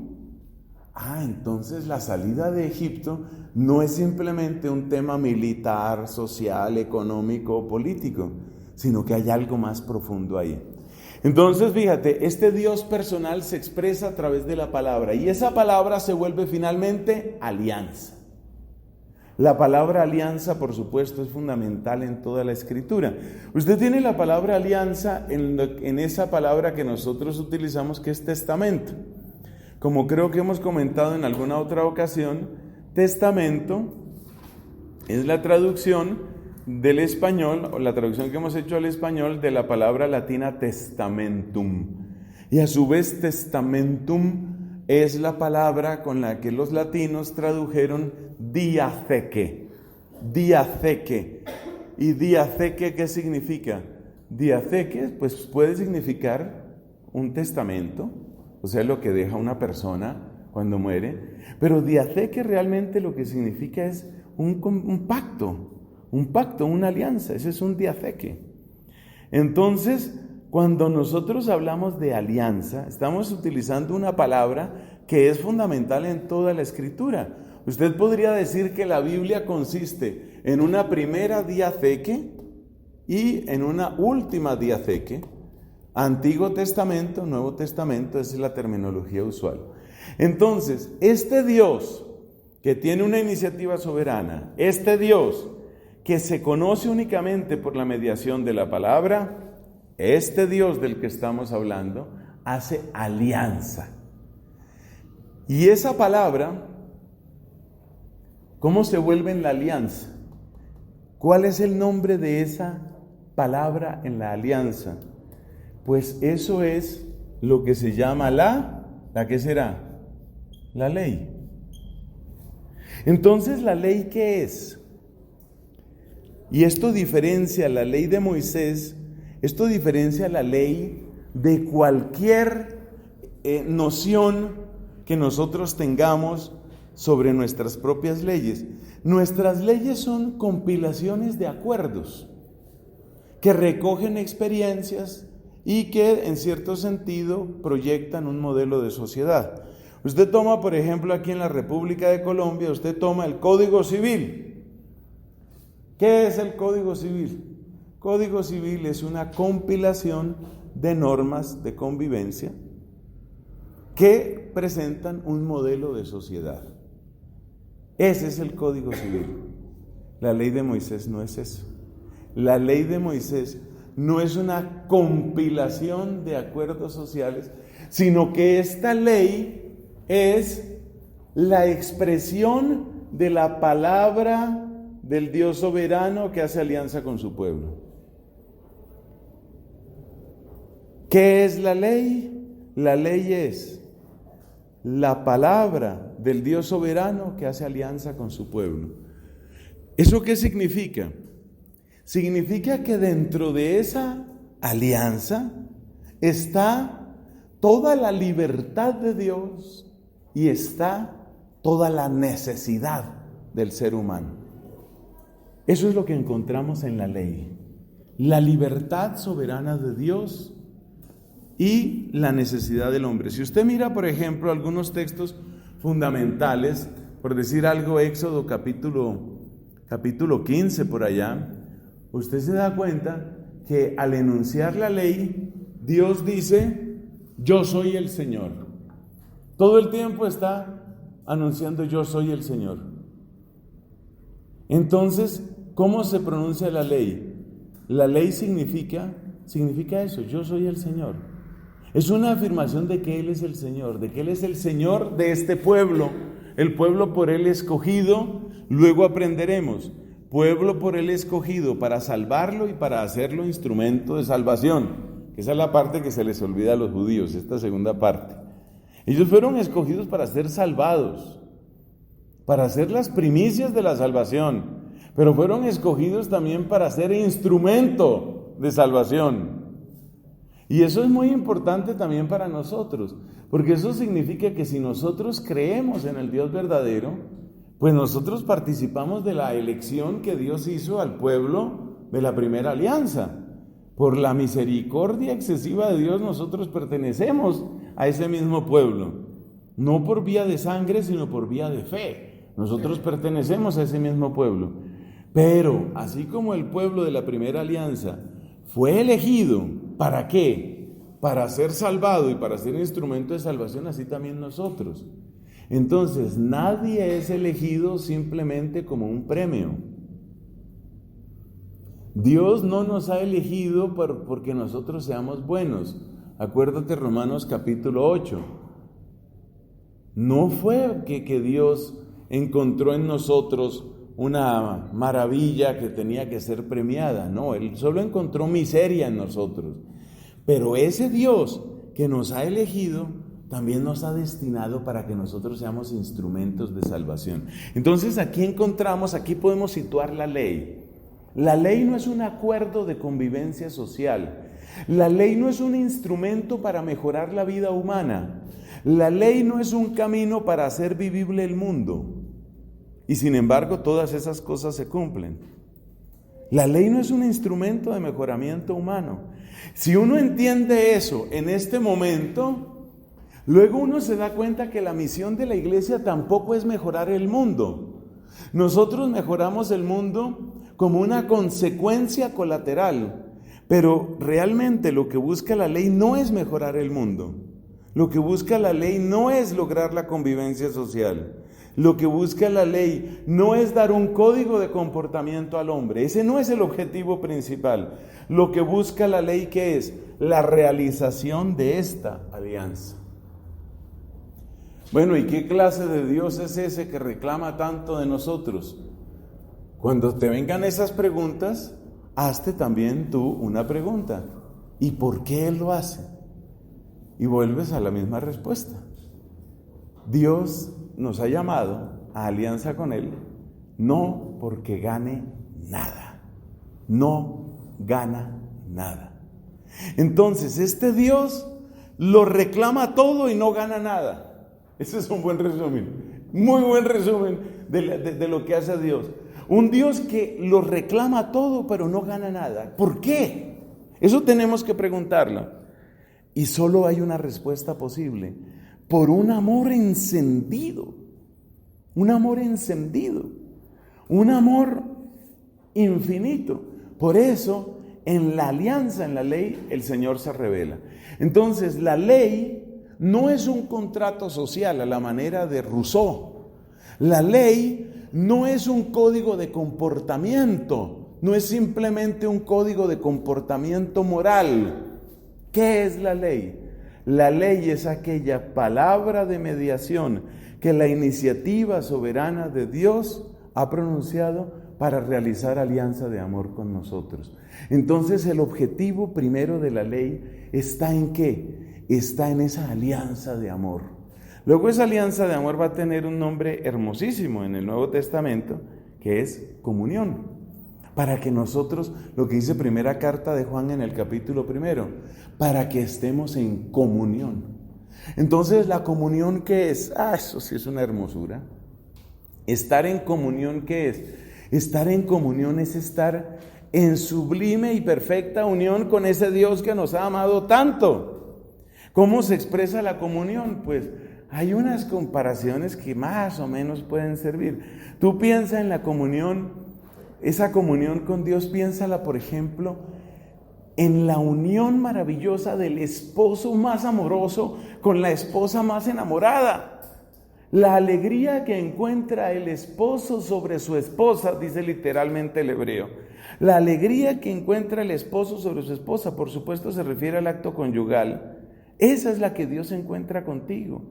Entonces la salida de Egipto no es simplemente un tema militar, social, económico o político, sino que hay algo más profundo ahí. Entonces, fíjate, este Dios personal se expresa a través de la palabra, y esa palabra se vuelve finalmente alianza. La palabra alianza, por supuesto, es fundamental en toda la Escritura. Usted tiene la palabra alianza en esa palabra que nosotros utilizamos, que es testamento. Como creo que hemos comentado en alguna otra ocasión, testamento es la traducción del español, o la traducción que hemos hecho al español de la palabra latina testamentum. Y a su vez testamentum es la palabra con la que los latinos tradujeron diatheke. Diatheke. ¿Y diatheke qué significa? Diatheke pues puede significar un testamento, o sea, lo que deja una persona cuando muere, pero diatheke realmente lo que significa es un pacto. Un pacto, una alianza, ese es un diatheke. Entonces, cuando nosotros hablamos de alianza, estamos utilizando una palabra que es fundamental en toda la Escritura. Usted podría decir que la Biblia consiste en una primera diatheke y en una última diatheke. Antiguo Testamento, Nuevo Testamento, esa es la terminología usual. Entonces, este Dios que tiene una iniciativa soberana, este Dios que se conoce únicamente por la mediación de la palabra, este Dios del que estamos hablando, hace alianza. Y esa palabra, ¿cómo se vuelve en la alianza? ¿Cuál es el nombre de esa palabra en la alianza? Pues eso es lo que se llama ¿la qué será? La ley. Entonces, ¿la ley qué es? Y esto diferencia la ley de Moisés, esto diferencia la ley de cualquier noción que nosotros tengamos sobre nuestras propias leyes. Nuestras leyes son compilaciones de acuerdos que recogen experiencias y que en cierto sentido proyectan un modelo de sociedad. Usted toma, por ejemplo, aquí en la República de Colombia, usted toma el Código Civil. ¿Qué es el Código Civil? Código Civil es una compilación de normas de convivencia que presentan un modelo de sociedad. Ese es el Código Civil. La ley de Moisés no es eso. La ley de Moisés no es una compilación de acuerdos sociales, sino que esta ley es la expresión de la palabra del Dios soberano que hace alianza con su pueblo. ¿Qué es la ley? La ley es la palabra del Dios soberano que hace alianza con su pueblo. ¿Eso qué significa? Significa que dentro de esa alianza está toda la libertad de Dios y está toda la necesidad del ser humano. Eso es lo que encontramos en la ley. La libertad soberana de Dios y la necesidad del hombre. Si usted mira, por ejemplo, algunos textos fundamentales, por decir algo, Éxodo capítulo 15 por allá, usted se da cuenta que al enunciar la ley, Dios dice: yo soy el Señor. Todo el tiempo está anunciando: yo soy el Señor. Entonces, ¿cómo se pronuncia la ley? La ley significa eso, yo soy el Señor. Es una afirmación de que Él es el Señor, de que Él es el Señor de este pueblo, el pueblo por Él escogido. Luego aprenderemos, pueblo por Él escogido para salvarlo y para hacerlo instrumento de salvación. Esa es la parte que se les olvida a los judíos, esta segunda parte. Ellos fueron escogidos para ser salvados, para ser las primicias de la salvación, pero fueron escogidos también para ser instrumento de salvación. Y eso es muy importante también para nosotros, porque eso significa que si nosotros creemos en el Dios verdadero, pues nosotros participamos de la elección que Dios hizo al pueblo de la primera alianza. Por la misericordia excesiva de Dios nosotros pertenecemos a ese mismo pueblo, no por vía de sangre, sino por vía de fe. Nosotros pertenecemos a ese mismo pueblo. Pero así como el pueblo de la primera alianza fue elegido, ¿para qué? Para ser salvado y para ser instrumento de salvación, así también nosotros. Entonces, nadie es elegido simplemente como un premio. Dios no nos ha elegido porque nosotros seamos buenos. Acuérdate Romanos capítulo 8. No fue que Dios encontró en nosotros una maravilla que tenía que ser premiada. No, Él solo encontró miseria en nosotros. Pero ese Dios que nos ha elegido también nos ha destinado para que nosotros seamos instrumentos de salvación. Entonces aquí podemos situar la ley. La ley no es un acuerdo de convivencia social. La ley no es un instrumento para mejorar la vida humana. La ley no es un camino para hacer vivible el mundo. Y sin embargo, todas esas cosas se cumplen. La ley no es un instrumento de mejoramiento humano. Si uno entiende eso en este momento, luego uno se da cuenta que la misión de la iglesia tampoco es mejorar el mundo. Nosotros mejoramos el mundo como una consecuencia colateral, pero realmente lo que busca la ley no es mejorar el mundo. Lo que busca la ley no es lograr la convivencia social. Lo que busca la ley no es dar un código de comportamiento al hombre. Ese no es el objetivo principal. Lo que busca la ley, ¿qué es? La realización de esta alianza. Bueno, ¿y qué clase de Dios es ese que reclama tanto de nosotros? Cuando te vengan esas preguntas, hazte también tú una pregunta. ¿Y por qué Él lo hace? Y vuelves a la misma respuesta. Dios nos ha llamado a alianza con Él, no porque gane nada. No gana nada. Entonces, este Dios lo reclama todo y no gana nada. Ese es un buen resumen, muy buen resumen de lo que hace Dios. Un Dios que lo reclama todo, pero no gana nada. ¿Por qué? Eso tenemos que preguntarlo. Y solo hay una respuesta posible. Por un amor encendido. Un amor encendido. Un amor infinito. Por eso, en la alianza, en la ley, el Señor se revela. Entonces, la ley no es un contrato social a la manera de Rousseau. La ley no es un código de comportamiento, no es simplemente un código de comportamiento moral. ¿Qué es la ley? La ley es aquella palabra de mediación que la iniciativa soberana de Dios ha pronunciado para realizar alianza de amor con nosotros. Entonces el objetivo primero de la ley está ¿en qué? Está en esa alianza de amor. Luego esa alianza de amor va a tener un nombre hermosísimo en el Nuevo Testamento, que es comunión. Para que nosotros, lo que dice primera carta de Juan en el capítulo 1, para que estemos en comunión. Entonces, ¿la comunión qué es? Eso sí es una hermosura. Estar en comunión, ¿qué es? Estar en comunión es estar en sublime y perfecta unión con ese Dios que nos ha amado tanto. ¿Cómo se expresa la comunión? Pues hay unas comparaciones que más o menos pueden servir. Tú piensa en la comunión, esa comunión con Dios, piénsala, por ejemplo, en la unión maravillosa del esposo más amoroso con la esposa más enamorada. La alegría que encuentra el esposo sobre su esposa, dice literalmente el hebreo. La alegría que encuentra el esposo sobre su esposa, por supuesto se refiere al acto conyugal. Esa es la que Dios encuentra contigo.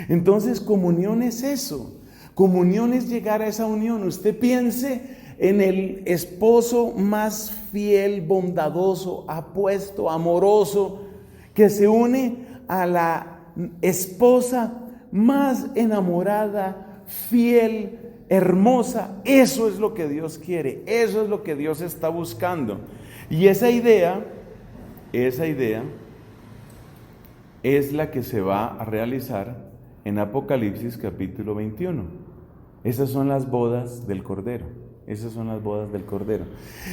Entonces, comunión es eso. Comunión es llegar a esa unión. Usted piense en el esposo más fiel, bondadoso, apuesto, amoroso, que se une a la esposa más enamorada, fiel, hermosa. Eso es lo que Dios quiere, eso es lo que Dios está buscando. Y esa idea es la que se va a realizar en Apocalipsis capítulo 21. Esas son las bodas del Cordero. Esas son las bodas del Cordero.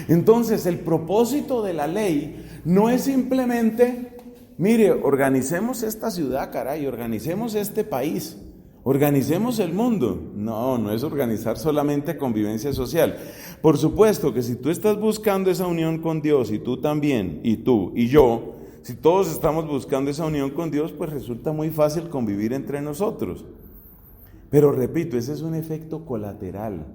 Entonces, el propósito de la ley no es simplemente, mire, organicemos esta ciudad, caray, organicemos este país, organicemos el mundo. No, no es organizar solamente convivencia social. Por supuesto que si tú estás buscando esa unión con Dios, y tú también, y tú, y yo, si todos estamos buscando esa unión con Dios, pues resulta muy fácil convivir entre nosotros. Pero repito, ese es un efecto colateral.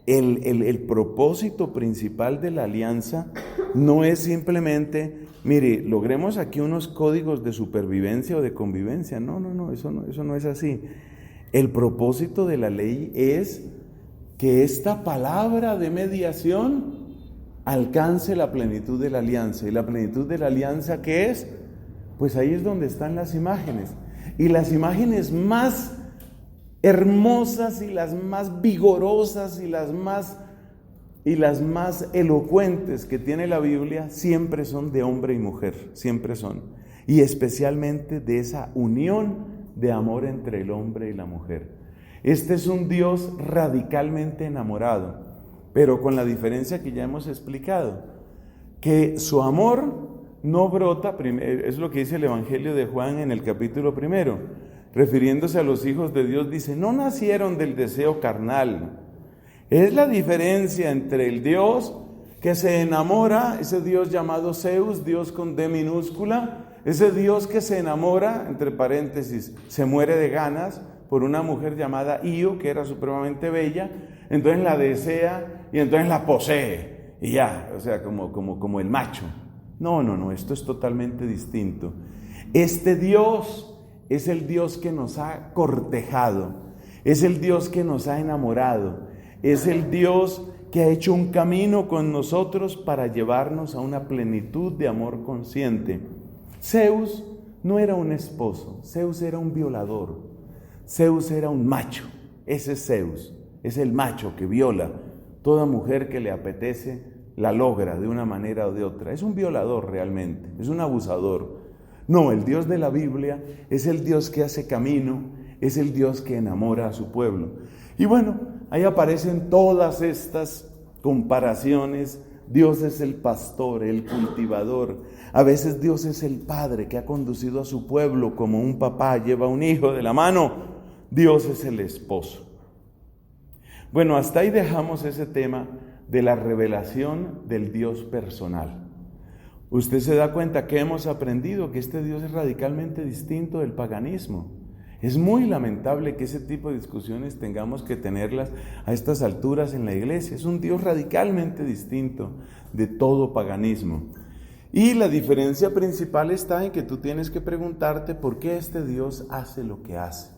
El propósito principal de la alianza no es simplemente, mire, logremos aquí unos códigos de supervivencia o de convivencia. No, eso no es así. El propósito de la ley es que esta palabra de mediación alcance la plenitud de la alianza. ¿Y la plenitud de la alianza qué es? Pues ahí es donde están las imágenes. Y las imágenes más hermosas y las más vigorosas y las más elocuentes que tiene la Biblia siempre son de hombre y mujer, siempre son. Y especialmente de esa unión de amor entre el hombre y la mujer. Este es un Dios radicalmente enamorado, pero con la diferencia que ya hemos explicado, que su amor no brota, es lo que dice el Evangelio de Juan en el capítulo 1, refiriéndose a los hijos de Dios, dice, no nacieron del deseo carnal. Es la diferencia entre el Dios que se enamora, ese Dios llamado Zeus, Dios con D minúscula, ese Dios que se enamora, entre paréntesis, se muere de ganas por una mujer llamada Io, que era supremamente bella, entonces la desea y entonces la posee, y ya, o sea, como el macho. No, esto es totalmente distinto. Este Dios es el Dios que nos ha cortejado, es el Dios que nos ha enamorado, es el Dios que ha hecho un camino con nosotros para llevarnos a una plenitud de amor consciente. Zeus no era un esposo, Zeus era un violador, Zeus era un macho, ese es Zeus, es el macho que viola. Toda mujer que le apetece la logra de una manera o de otra. Es un violador realmente, es un abusador. No, el Dios de la Biblia es el Dios que hace camino, es el Dios que enamora a su pueblo. Y bueno, ahí aparecen todas estas comparaciones. Dios es el pastor, el cultivador. A veces Dios es el padre que ha conducido a su pueblo como un papá lleva a un hijo de la mano. Dios es el esposo. Bueno, hasta ahí dejamos ese tema de la revelación del Dios personal. Usted se da cuenta que hemos aprendido que este Dios es radicalmente distinto del paganismo. Es muy lamentable que ese tipo de discusiones tengamos que tenerlas a estas alturas en la iglesia. Es un Dios radicalmente distinto de todo paganismo. Y la diferencia principal está en que tú tienes que preguntarte por qué este Dios hace lo que hace.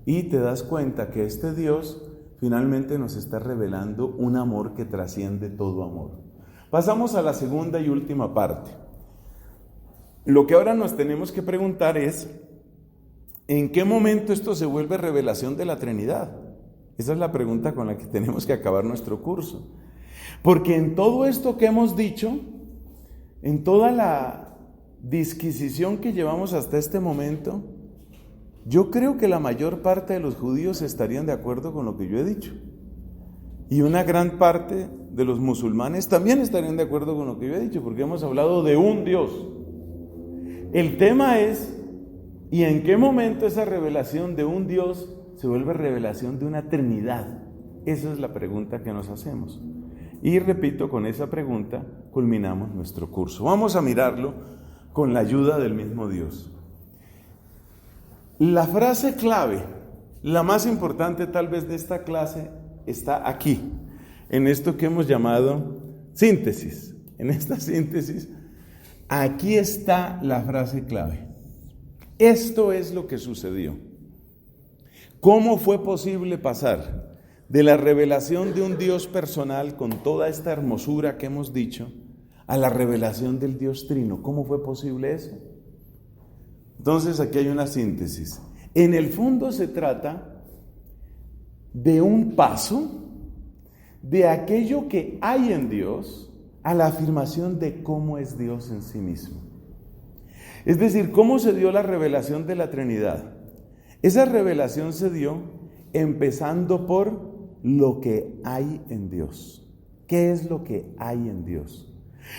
Y te das cuenta que este Dios finalmente nos está revelando un amor que trasciende todo amor. Pasamos a la segunda y última parte. Lo que ahora nos tenemos que preguntar es, ¿en qué momento esto se vuelve revelación de la Trinidad? Esa es la pregunta con la que tenemos que acabar nuestro curso. Porque en todo esto que hemos dicho, en toda la disquisición que llevamos hasta este momento, yo creo que la mayor parte de los judíos estarían de acuerdo con lo que yo he dicho. Y una gran parte de los musulmanes también estarían de acuerdo con lo que yo he dicho, porque hemos hablado de un Dios. El tema es, ¿y en qué momento esa revelación de un Dios se vuelve revelación de una Trinidad? Esa es la pregunta que nos hacemos. Y repito, con esa pregunta culminamos nuestro curso. Vamos a mirarlo con la ayuda del mismo Dios. La frase clave la más importante tal vez de esta clase está aquí, en esto que hemos llamado síntesis. En esta síntesis, aquí está la frase clave. Esto es lo que sucedió. ¿Cómo fue posible pasar de la revelación de un Dios personal con toda esta hermosura que hemos dicho a la revelación del Dios Trino? ¿Cómo fue posible eso? Entonces aquí hay una síntesis. En el fondo se trata de un paso de aquello que hay en Dios a la afirmación de cómo es Dios en sí mismo. Es decir, cómo se dio la revelación de la Trinidad. Esa revelación se dio empezando por lo que hay en Dios. ¿Qué es lo que hay en Dios?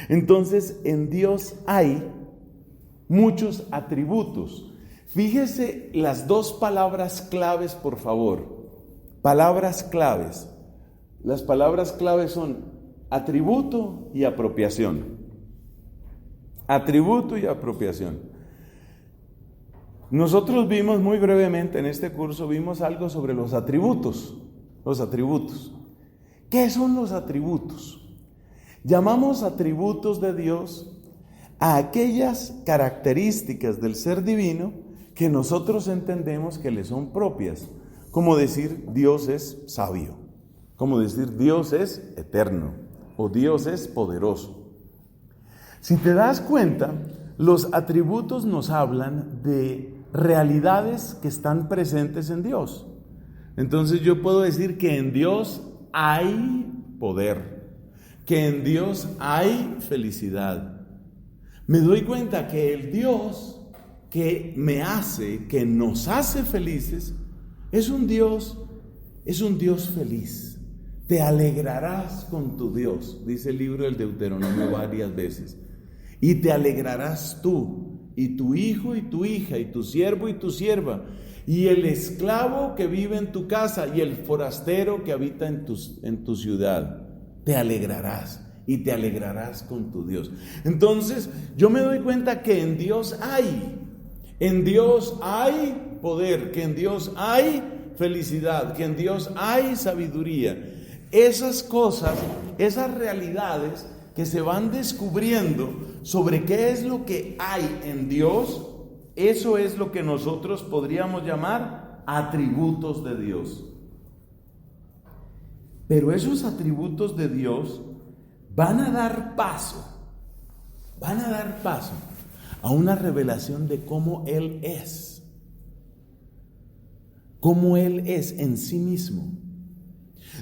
Entonces, en Dios hay muchos atributos. Fíjese las dos palabras claves, por favor. Palabras claves. Las palabras claves son atributo y apropiación. Atributo y apropiación. Nosotros vimos muy brevemente en este curso, vimos algo sobre los atributos. Los atributos. ¿Qué son los atributos? Llamamos atributos de Dios a aquellas características del ser divino que nosotros entendemos que le son propias, como decir Dios es sabio, como decir Dios es eterno o Dios es poderoso. Si te das cuenta, los atributos nos hablan de realidades que están presentes en Dios. Entonces yo puedo decir que en Dios hay poder, que en Dios hay felicidad. Me doy cuenta que el Dios que me hace, que nos hace felices, es un Dios feliz. Te alegrarás con tu Dios, dice el libro del Deuteronomio varias veces. Y te alegrarás tú, y tu hijo y tu hija, y tu siervo y tu sierva, y el esclavo que vive en tu casa, y el forastero que habita en tu ciudad. Te alegrarás. Y te alegrarás con tu Dios. Entonces, yo me doy cuenta que en Dios hay poder, que en Dios hay felicidad, que en Dios hay sabiduría. Esas cosas, esas realidades que se van descubriendo sobre qué es lo que hay en Dios, eso es lo que nosotros podríamos llamar atributos de Dios. Pero esos atributos de Dios van a dar paso a una revelación de cómo Él es en sí mismo.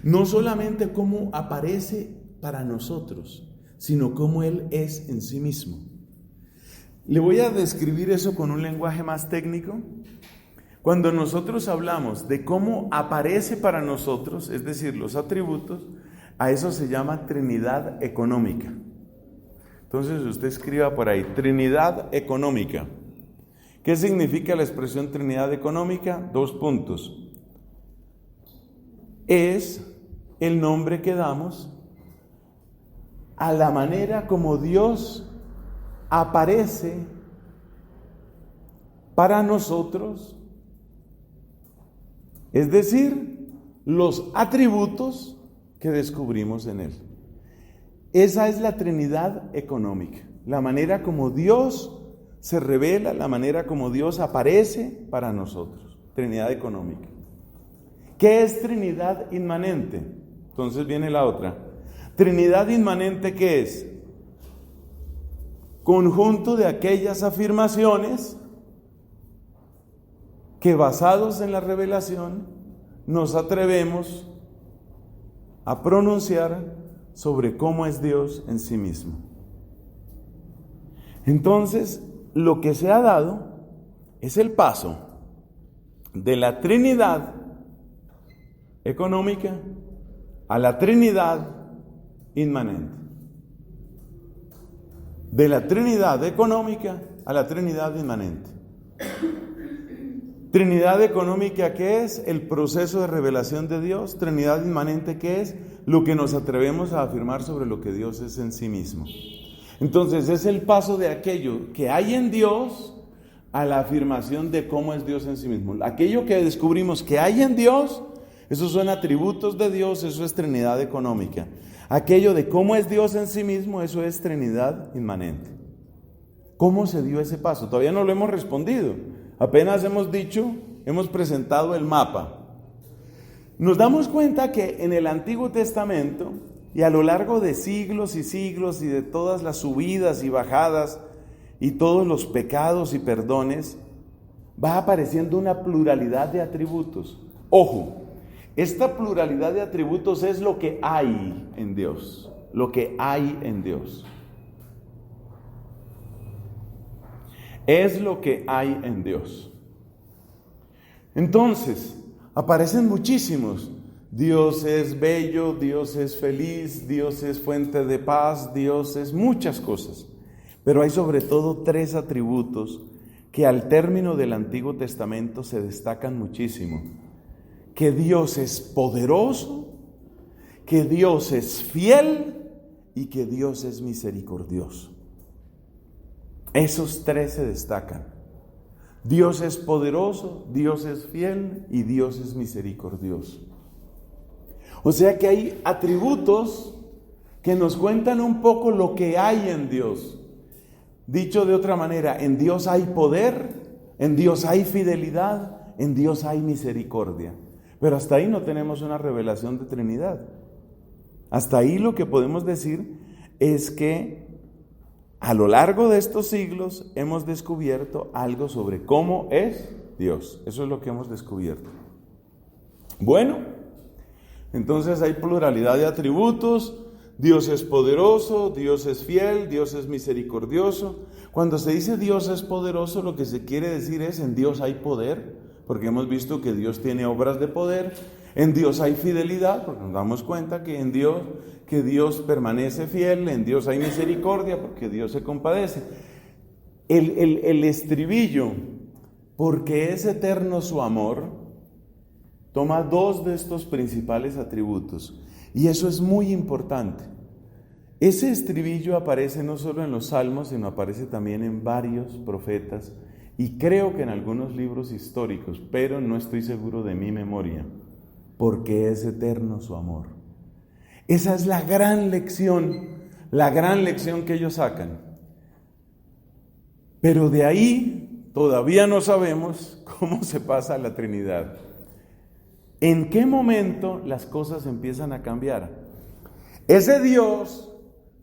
No solamente cómo aparece para nosotros, sino cómo Él es en sí mismo. Le voy a describir eso con un lenguaje más técnico. Cuando nosotros hablamos de cómo aparece para nosotros, es decir, los atributos, a eso se llama Trinidad económica. Entonces usted escriba por ahí, Trinidad económica. ¿Qué significa la expresión Trinidad económica? 2 puntos. Es el nombre que damos a la manera como Dios aparece para nosotros, es decir, los atributos que descubrimos en Él. Esa es la Trinidad económica, la manera como Dios se revela, la manera como Dios aparece para nosotros. Trinidad económica. ¿Qué es Trinidad inmanente? Entonces viene la otra. Trinidad inmanente, ¿qué es? Conjunto de aquellas afirmaciones que basados en la revelación nos atrevemos a pronunciar sobre cómo es Dios en sí mismo. Entonces, lo que se ha dado es el paso de la Trinidad económica a la Trinidad inmanente. De la Trinidad económica a la Trinidad inmanente. Trinidad económica, ¿qué es? El proceso de revelación de Dios. Trinidad inmanente, ¿qué es? Lo que nos atrevemos a afirmar sobre lo que Dios es en sí mismo. Entonces, es el paso de aquello que hay en Dios a la afirmación de cómo es Dios en sí mismo. Aquello que descubrimos que hay en Dios, esos son atributos de Dios, eso es Trinidad económica. Aquello de cómo es Dios en sí mismo, eso es Trinidad inmanente. ¿Cómo se dio ese paso? Todavía no lo hemos respondido. Apenas hemos presentado el mapa. Nos damos cuenta que en el Antiguo Testamento, y a lo largo de siglos y siglos y de todas las subidas y bajadas y todos los pecados y perdones, va apareciendo una pluralidad de atributos. Ojo, esta pluralidad de atributos es lo que hay en Dios, lo que hay en Dios. Es lo que hay en Dios. Entonces, aparecen muchísimos. Dios es bello, Dios es feliz, Dios es fuente de paz, Dios es muchas cosas. Pero hay sobre todo 3 atributos que al término del Antiguo Testamento se destacan muchísimo. Que Dios es poderoso, que Dios es fiel y que Dios es misericordioso. Esos 3 se destacan. Dios es poderoso, Dios es fiel y Dios es misericordioso. O sea que hay atributos que nos cuentan un poco lo que hay en Dios. Dicho de otra manera, en Dios hay poder, en Dios hay fidelidad, en Dios hay misericordia. Pero hasta ahí no tenemos una revelación de Trinidad. Hasta ahí lo que podemos decir es que a lo largo de estos siglos hemos descubierto algo sobre cómo es Dios. Eso es lo que hemos descubierto. Bueno, entonces hay pluralidad de atributos. Dios es poderoso, Dios es fiel, Dios es misericordioso. Cuando se dice Dios es poderoso, lo que se quiere decir es en Dios hay poder, porque hemos visto que Dios tiene obras de poder. En Dios hay fidelidad, porque nos damos cuenta que Dios permanece fiel. En Dios hay misericordia, porque Dios se compadece. El estribillo, porque es eterno su amor, toma 2 de estos principales atributos. Y eso es muy importante. Ese estribillo aparece no solo en los Salmos, sino aparece también en varios profetas, y creo que en algunos libros históricos, pero no estoy seguro de mi memoria. Porque es eterno su amor. Esa es la gran lección que ellos sacan. Pero de ahí todavía no sabemos cómo se pasa a la Trinidad. ¿En qué momento las cosas empiezan a cambiar? Ese Dios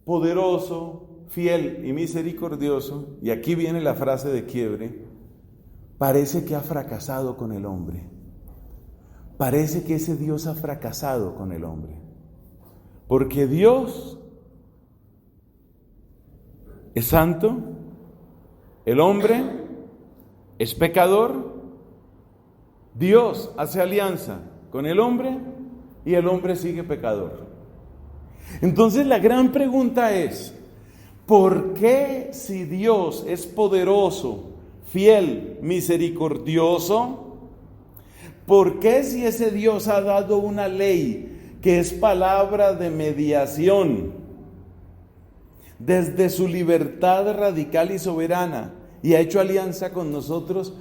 poderoso, fiel y misericordioso, y aquí viene la frase de quiebre, parece que ha fracasado con el hombre. Parece que ese Dios ha fracasado con el hombre. Porque Dios es santo, el hombre es pecador, Dios hace alianza con el hombre y el hombre sigue pecador. Entonces la gran pregunta es, ¿por qué si Dios es poderoso, fiel, misericordioso, por qué si ese Dios ha dado una ley que es palabra de mediación desde su libertad radical y soberana y ha hecho alianza con nosotros,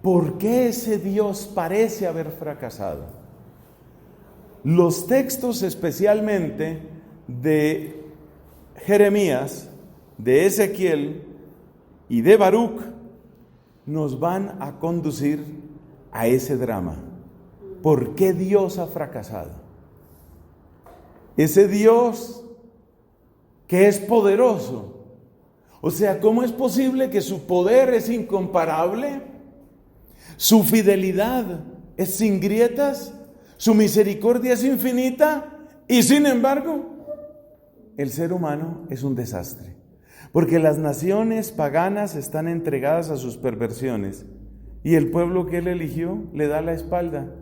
¿por qué ese Dios parece haber fracasado? Los textos especialmente de Jeremías, de Ezequiel y de Baruch nos van a conducir a ese drama. ¿Por qué Dios ha fracasado? Ese Dios que es poderoso. O sea, ¿cómo es posible que su poder es incomparable? Su fidelidad es sin grietas, su misericordia es infinita y sin embargo, el ser humano es un desastre. Porque las naciones paganas están entregadas a sus perversiones y el pueblo que él eligió le da la espalda.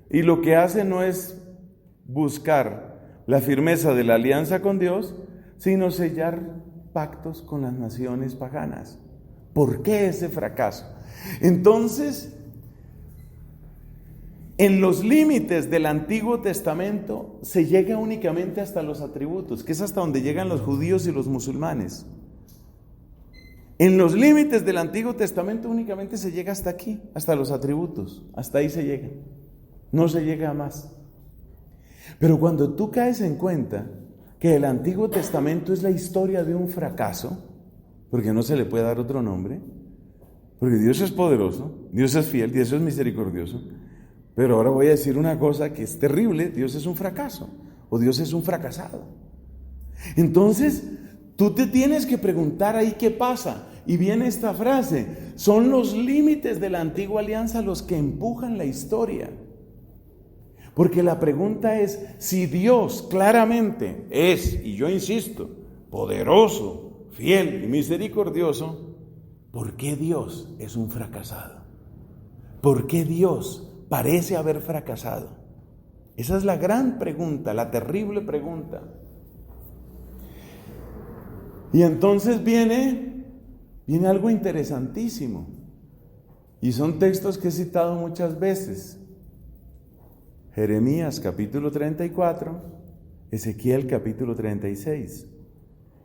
Y lo que hace no es buscar la firmeza de la alianza con Dios, sino sellar pactos con las naciones paganas. ¿Por qué ese fracaso? Entonces, en los límites del Antiguo Testamento se llega únicamente hasta los atributos, que es hasta donde llegan los judíos y los musulmanes. En los límites del Antiguo Testamento únicamente se llega hasta aquí, hasta los atributos, hasta ahí se llega, no se llega a más. Pero cuando tú caes en cuenta que el Antiguo Testamento es la historia de un fracaso, porque no se le puede dar otro nombre, porque Dios es poderoso, Dios es fiel, Dios es misericordioso, pero ahora voy a decir una cosa que es terrible: Dios es un fracaso, o Dios es un fracasado. Entonces, tú te tienes que preguntar ahí qué pasa, y viene esta frase: son los límites de la antigua alianza los que empujan la historia. Porque la pregunta es, si Dios claramente es, y yo insisto, poderoso, fiel y misericordioso, ¿por qué Dios es un fracasado? ¿Por qué Dios parece haber fracasado? Esa es la gran pregunta, la terrible pregunta. Y entonces viene algo interesantísimo, y son textos que he citado muchas veces. Jeremías capítulo 34, Ezequiel capítulo 36.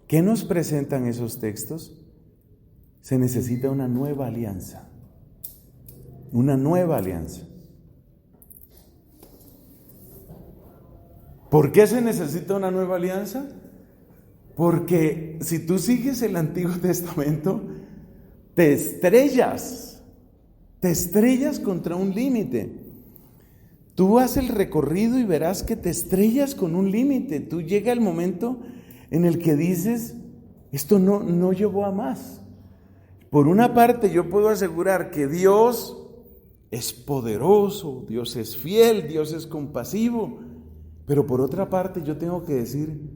¿Qué nos presentan esos textos? Se necesita una nueva alianza. Una nueva alianza. ¿Por qué se necesita una nueva alianza? Porque si tú sigues el Antiguo Testamento, te estrellas contra un límite. Tú haces el recorrido y verás que te estrellas con un límite. Tú llega el momento en el que dices, esto no llevó a más. Por una parte, yo puedo asegurar que Dios es poderoso, Dios es fiel, Dios es compasivo. Pero por otra parte, yo tengo que decir,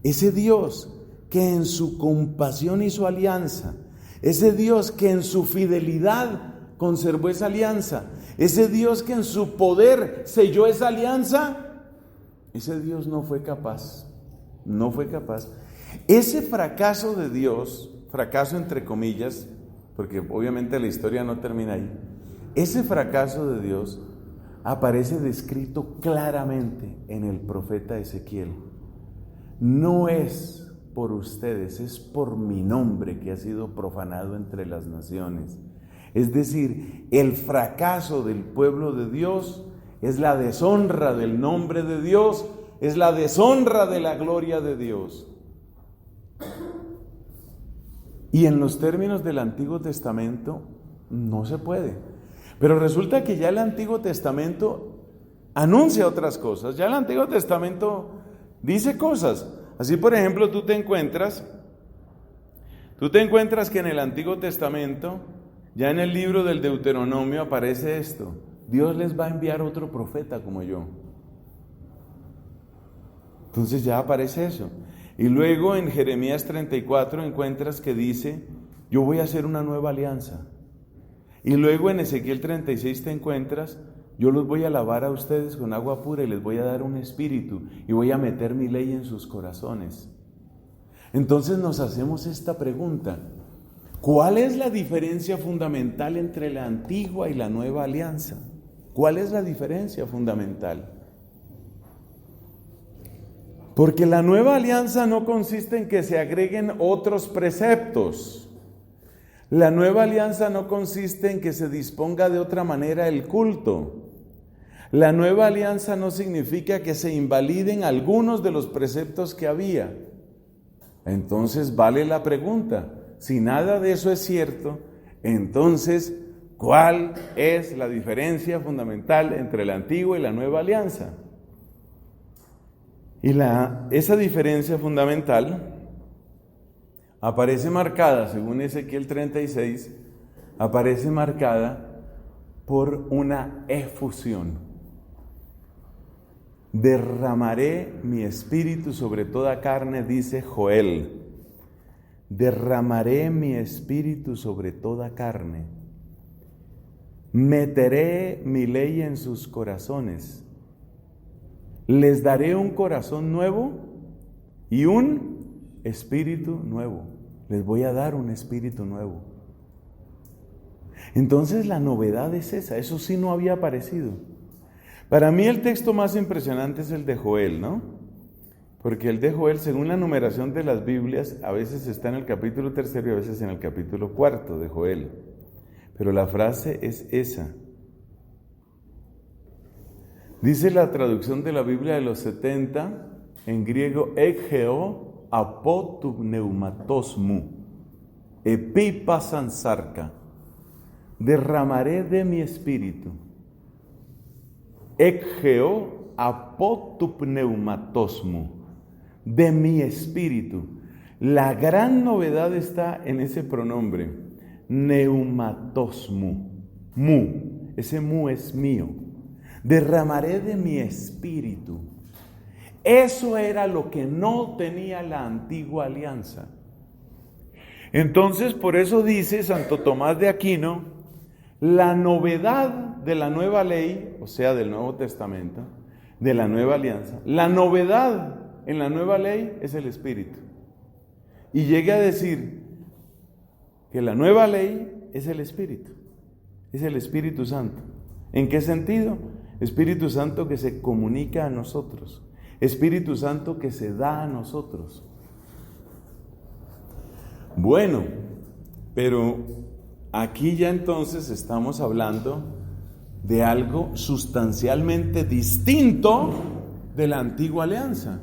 ese Dios que en su compasión hizo alianza, ese Dios que en su fidelidad conservó esa alianza, ese Dios que en su poder selló esa alianza, ese Dios no fue capaz. Ese fracaso de Dios, fracaso entre comillas, porque obviamente la historia no termina ahí, ese fracaso de Dios aparece descrito claramente en el profeta Ezequiel. No es por ustedes, es por mi nombre que ha sido profanado entre las naciones. Es decir, el fracaso del pueblo de Dios es la deshonra del nombre de Dios, es la deshonra de la gloria de Dios. Y en los términos del Antiguo Testamento no se puede. Pero resulta que ya el Antiguo Testamento anuncia otras cosas. Ya el Antiguo Testamento dice cosas. Así, por ejemplo, tú te encuentras que en el Antiguo Testamento, ya en el libro del Deuteronomio aparece esto: Dios les va a enviar otro profeta como yo. Entonces ya aparece eso. Y luego en Jeremías 34 encuentras que dice, yo voy a hacer una nueva alianza. Y luego en Ezequiel 36 te encuentras, yo los voy a lavar a ustedes con agua pura y les voy a dar un espíritu y voy a meter mi ley en sus corazones. Entonces nos hacemos esta pregunta: ¿cuál es la diferencia fundamental entre la antigua y la nueva alianza? ¿Cuál es la diferencia fundamental? Porque la nueva alianza no consiste en que se agreguen otros preceptos. La nueva alianza no consiste en que se disponga de otra manera el culto. La nueva alianza no significa que se invaliden algunos de los preceptos que había. Entonces vale la pregunta: si nada de eso es cierto, entonces, ¿cuál es la diferencia fundamental entre la antigua y la nueva alianza? Y esa diferencia fundamental aparece marcada, según Ezequiel 36, aparece marcada por una efusión. Derramaré mi espíritu sobre toda carne, dice Joel. Derramaré mi espíritu sobre toda carne. Meteré mi ley en sus corazones. Les daré un corazón nuevo y un espíritu nuevo. Les voy a dar un espíritu nuevo. Entonces la novedad es esa, eso sí no había aparecido. Para mí el texto más impresionante es el de Joel, ¿no? Porque el de Joel, según la numeración de las Biblias, a veces está en el capítulo 3 y a veces en el capítulo 4 de Joel. Pero la frase es esa. Dice la traducción de la Biblia de los 70, en griego, Ekgeo apotupneumatosmu, epipasansarca, derramaré de mi espíritu. Ekgeo apotupneumatosmu, de mi espíritu. La gran novedad está en ese pronombre, neumatosmu, mu, ese mu es mío. Derramaré de mi espíritu. Eso era lo que no tenía la antigua alianza. Entonces, por eso dice Santo Tomás de Aquino, la novedad de la nueva ley, o sea, del Nuevo Testamento, de la nueva alianza, la novedad en la nueva ley es el Espíritu. Y llegué a decir que la nueva ley es el Espíritu Santo. ¿En qué sentido? Espíritu Santo que se comunica a nosotros, Espíritu Santo que se da a nosotros. Bueno, pero aquí ya entonces estamos hablando de algo sustancialmente distinto de la antigua alianza.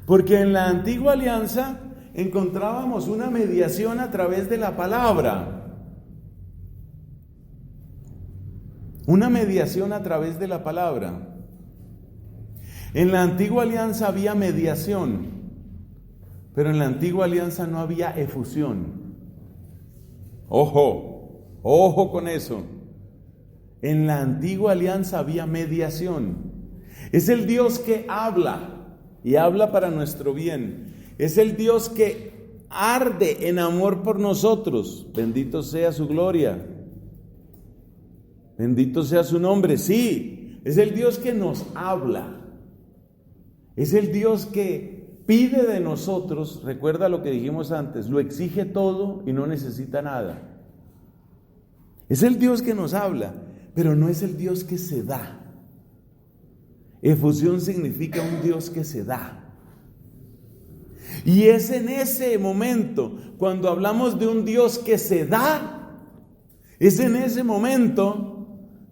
Porque en la antigua alianza encontrábamos una mediación a través de la palabra. Una mediación a través de la palabra. En la antigua alianza había mediación, pero en la antigua alianza no había efusión. Ojo con eso. En la antigua alianza había mediación. Es el Dios que habla y habla para nuestro bien. Es el Dios que arde en amor por nosotros. Bendito sea su gloria. Bendito sea su nombre. Sí, es el Dios que nos habla. Es el Dios que pide de nosotros, recuerda lo que dijimos antes, lo exige todo y no necesita nada. Es el Dios que nos habla, pero no es el Dios que se da. Efusión significa un Dios que se da. Y es en ese momento, cuando hablamos de un Dios que se da, es en ese momento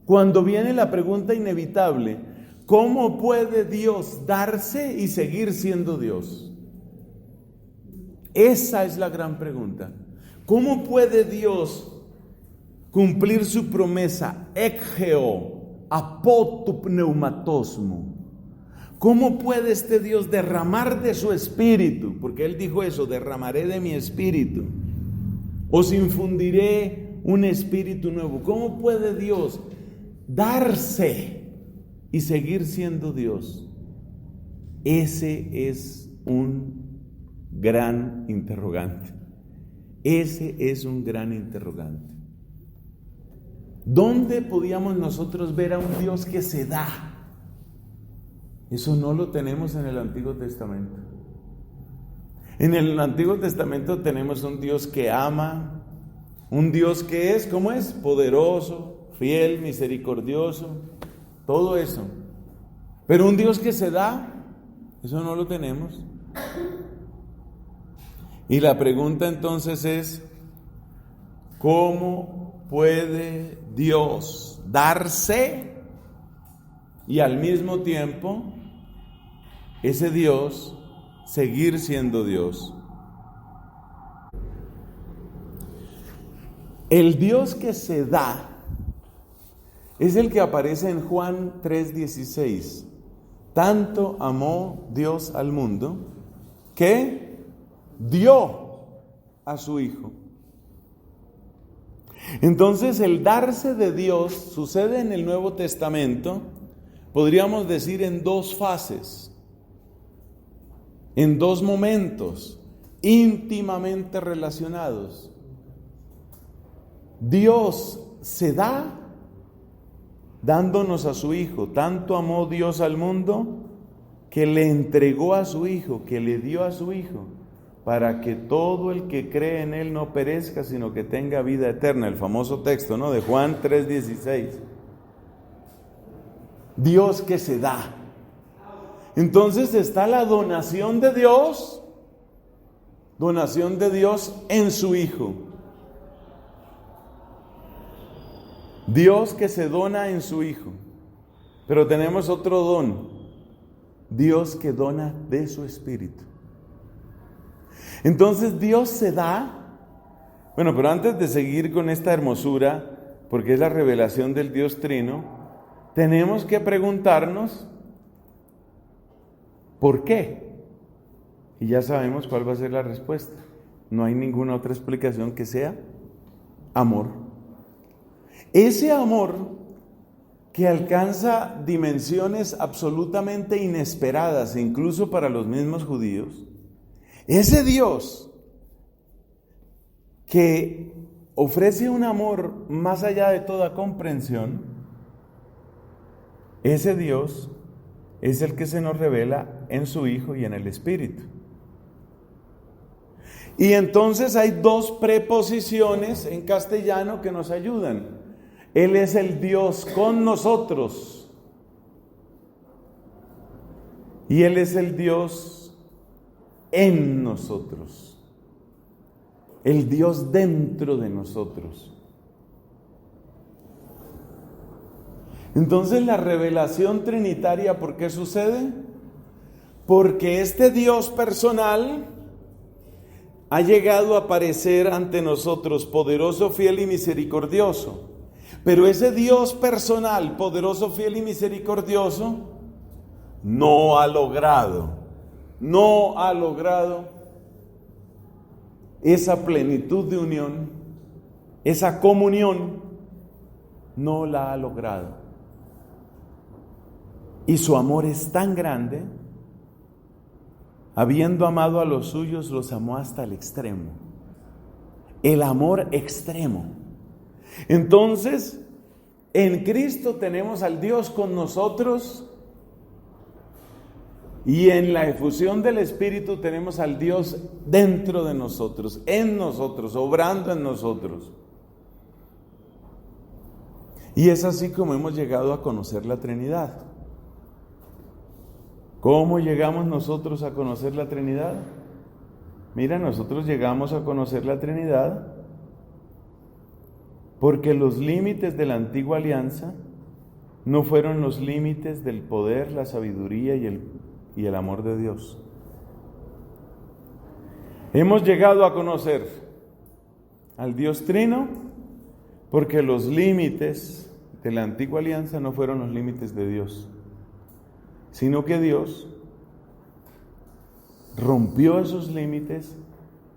cuando viene la pregunta inevitable: ¿cómo puede Dios darse y seguir siendo Dios? Esa es la gran pregunta. ¿Cómo puede Dios cumplir su promesa? Ekgeo apotupneumatosmu. ¿Cómo puede este Dios derramar de su espíritu? Porque Él dijo eso, derramaré de mi espíritu. Os infundiré un espíritu nuevo. ¿Cómo puede Dios darse y seguir siendo Dios? Ese es un gran interrogante. Ese es un gran interrogante. ¿Dónde podíamos nosotros ver a un Dios que se da? Eso no lo tenemos en el Antiguo Testamento. En el Antiguo Testamento tenemos un Dios que ama, un Dios que es, ¿cómo es? Poderoso, fiel, misericordioso, todo eso. Pero un Dios que se da, eso no lo tenemos. Y la pregunta entonces es, ¿cómo puede Dios darse y al mismo tiempo ese Dios seguir siendo Dios? El Dios que se da es el que aparece en Juan 3:16. Tanto amó Dios al mundo que dio a su Hijo. Entonces el darse de Dios sucede en el Nuevo Testamento, podríamos decir en dos fases, en dos momentos íntimamente relacionados. Dios se da dándonos a su Hijo. Tanto amó Dios al mundo que le entregó a su Hijo, que le dio a su Hijo, para que todo el que cree en Él no perezca, sino que tenga vida eterna. El famoso texto, ¿no?, de Juan 3:16. Dios que se da. Entonces está la donación de Dios en su Hijo. Dios que se dona en su Hijo. Pero tenemos otro don, Dios que dona de su Espíritu. Entonces Dios se da. Bueno, pero antes de seguir con esta hermosura, porque es la revelación del Dios Trino, tenemos que preguntarnos ¿por qué? Y ya sabemos cuál va a ser la respuesta. No hay ninguna otra explicación que sea amor. Ese amor que alcanza dimensiones absolutamente inesperadas, incluso para los mismos judíos, ese Dios que ofrece un amor más allá de toda comprensión, ese Dios es el que se nos revela en su Hijo y en el Espíritu. Y entonces hay dos preposiciones en castellano que nos ayudan. Él es el Dios con nosotros y Él es el Dios en nosotros, el Dios dentro de nosotros. Entonces la revelación trinitaria, ¿por qué sucede? Porque este Dios personal ha llegado a aparecer ante nosotros, poderoso, fiel y misericordioso. Pero ese Dios personal, poderoso, fiel y misericordioso, no ha logrado esa plenitud de unión, esa comunión, no la ha logrado. Y su amor es tan grande, habiendo amado a los suyos, los amó hasta el extremo. El amor extremo. Entonces, en Cristo tenemos al Dios con nosotros y en la efusión del Espíritu tenemos al Dios dentro de nosotros, en nosotros, obrando en nosotros. Y es así como hemos llegado a conocer la Trinidad. ¿Cómo llegamos nosotros a conocer la Trinidad? Mira, nosotros llegamos a conocer la Trinidad porque los límites de la antigua alianza no fueron los límites del poder, la sabiduría y el amor de Dios. Hemos llegado a conocer al Dios Trino porque los límites de la antigua alianza no fueron los límites de Dios, sino que Dios rompió esos límites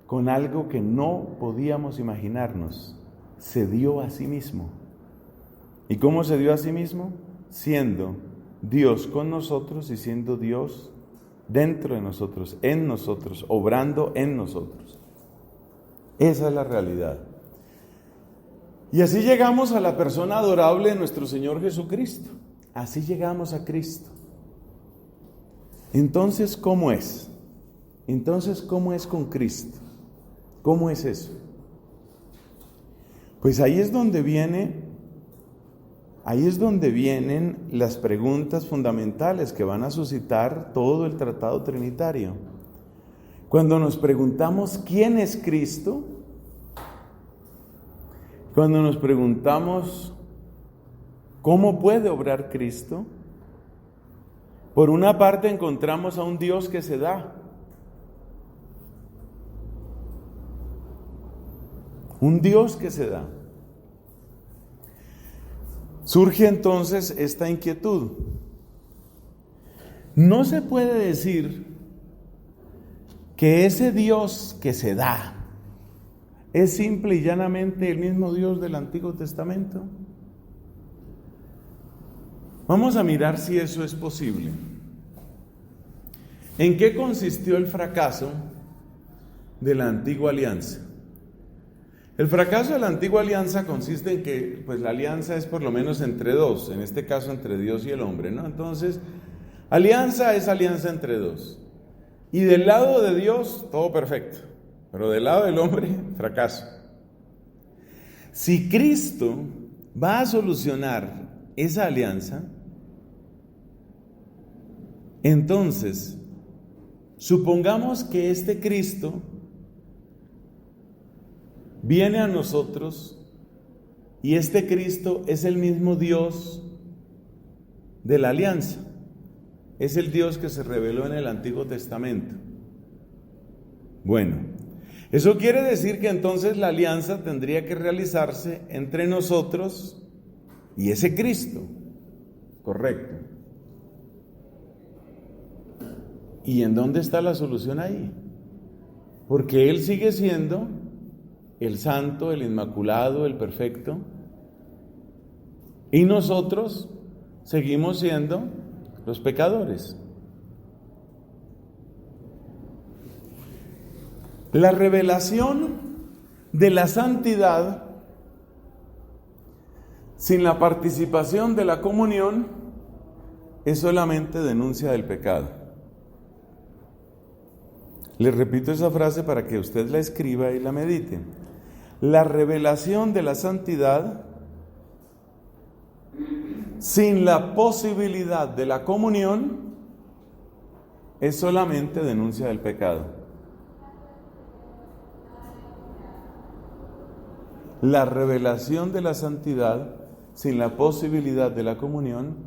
con algo que no podíamos imaginarnos. Se dio a sí mismo. ¿Y cómo se dio a sí mismo? Siendo Dios con nosotros y siendo Dios dentro de nosotros, en nosotros, obrando en nosotros. Esa es la realidad. Y así llegamos a la persona adorable de nuestro Señor Jesucristo. Así llegamos a Cristo. Entonces, ¿cómo es? ¿Cómo es con Cristo? ¿Cómo es eso? Pues ahí es donde vienen las preguntas fundamentales que van a suscitar todo el tratado trinitario. Cuando nos preguntamos ¿quién es Cristo? Cuando nos preguntamos ¿cómo puede obrar Cristo? Por una parte encontramos a un Dios que se da. Un Dios que se da. Surge entonces esta inquietud. No se puede decir que ese Dios que se da es simple y llanamente el mismo Dios del Antiguo Testamento. Vamos a mirar si eso es posible. ¿En qué consistió el fracaso de la antigua alianza? El fracaso de la antigua alianza consiste en que pues la alianza es por lo menos entre dos, en este caso entre Dios y el hombre, ¿no? Entonces, alianza es alianza entre dos. Y del lado de Dios, todo perfecto, pero del lado del hombre, fracaso. Si Cristo va a solucionar esa alianza, Entonces, supongamos que este Cristo viene a nosotros y este Cristo es el mismo Dios de la alianza. Es el Dios que se reveló en el Antiguo Testamento. Bueno, eso quiere decir que entonces la alianza tendría que realizarse entre nosotros y ese Cristo. Correcto. ¿Y en dónde está la solución ahí? Porque Él sigue siendo el santo, el inmaculado, el perfecto, y nosotros seguimos siendo los pecadores. La revelación de la santidad sin la participación de la comunión es solamente denuncia del pecado. Les repito esa frase para que usted la escriba y la medite. La revelación de la santidad sin la posibilidad de la comunión es solamente denuncia del pecado. La revelación de la santidad sin la posibilidad de la comunión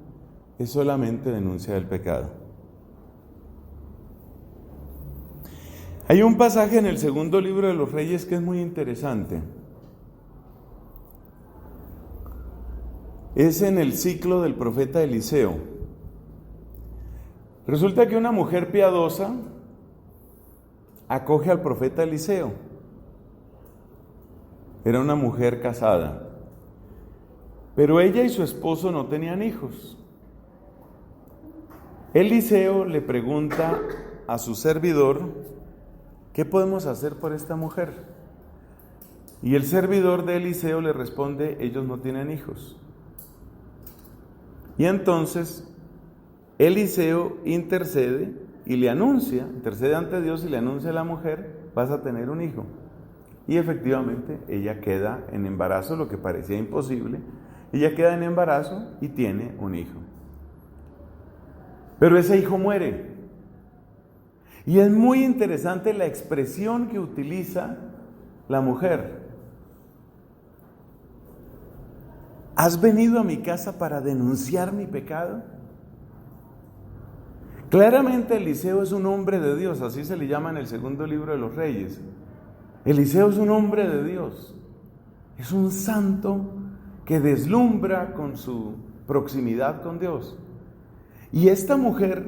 es solamente denuncia del pecado. Hay un pasaje en el segundo libro de los Reyes que es muy interesante. Es en el ciclo del profeta Eliseo. Resulta que una mujer piadosa acoge al profeta Eliseo. Era una mujer casada, pero ella y su esposo no tenían hijos. Eliseo le pregunta a su servidor: ¿qué podemos hacer por esta mujer? Y el servidor de Eliseo le responde: ellos no tienen hijos. Y entonces Eliseo intercede y le anuncia, intercede ante Dios y le anuncia a la mujer: vas a tener un hijo. Y efectivamente ella queda en embarazo, lo que parecía imposible. Ella queda en embarazo y tiene un hijo. Pero ese hijo muere. Y es muy interesante la expresión que utiliza la mujer. ¿Has venido a mi casa para denunciar mi pecado? Claramente Eliseo es un hombre de Dios, así se le llama en el segundo libro de los Reyes. Eliseo es un hombre de Dios, es un santo que deslumbra con su proximidad con Dios. Y esta mujer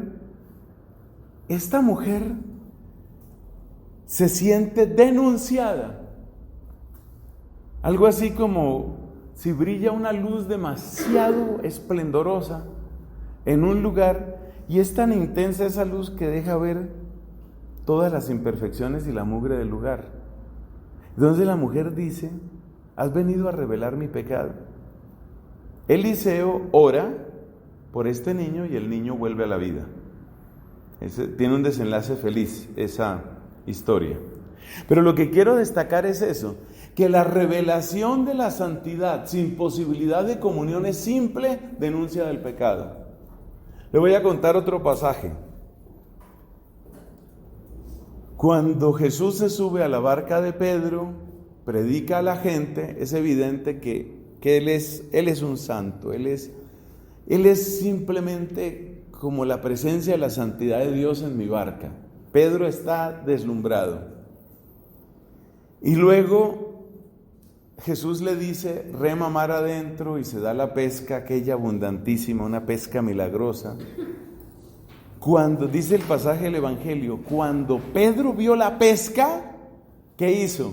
se siente denunciada. Algo así como si brilla una luz demasiado esplendorosa en un lugar y es tan intensa esa luz que deja ver todas las imperfecciones y la mugre del lugar. Entonces la mujer dice: ¿has venido a revelar mi pecado? Eliseo ora por este niño y el niño vuelve a la vida. Tiene un desenlace feliz esa historia. Pero lo que quiero destacar es eso, que la revelación de la santidad sin posibilidad de comunión es simple denuncia del pecado. Le voy a contar otro pasaje. Cuando Jesús se sube a la barca de Pedro, predica a la gente, es evidente que él es un santo, él es simplemente como la presencia de la santidad de Dios en mi barca. Pedro está deslumbrado. Y luego Jesús le dice: rema mar adentro, y se da la pesca aquella abundantísima, una pesca milagrosa. Cuando dice el pasaje del Evangelio, cuando Pedro vio la pesca, ¿qué hizo?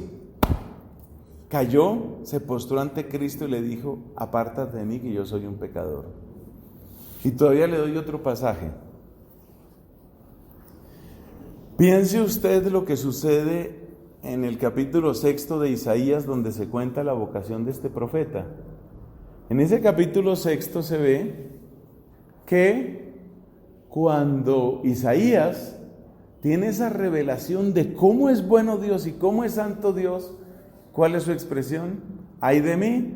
Cayó, se postró ante Cristo y le dijo: apártate de mí, que yo soy un pecador. Y todavía le doy otro pasaje. Piense usted lo que sucede en el capítulo 6 de Isaías, donde se cuenta la vocación de este profeta. En ese capítulo 6 se ve que cuando Isaías tiene esa revelación de cómo es bueno Dios y cómo es santo Dios, ¿cuál es su expresión? ¡Ay de mí!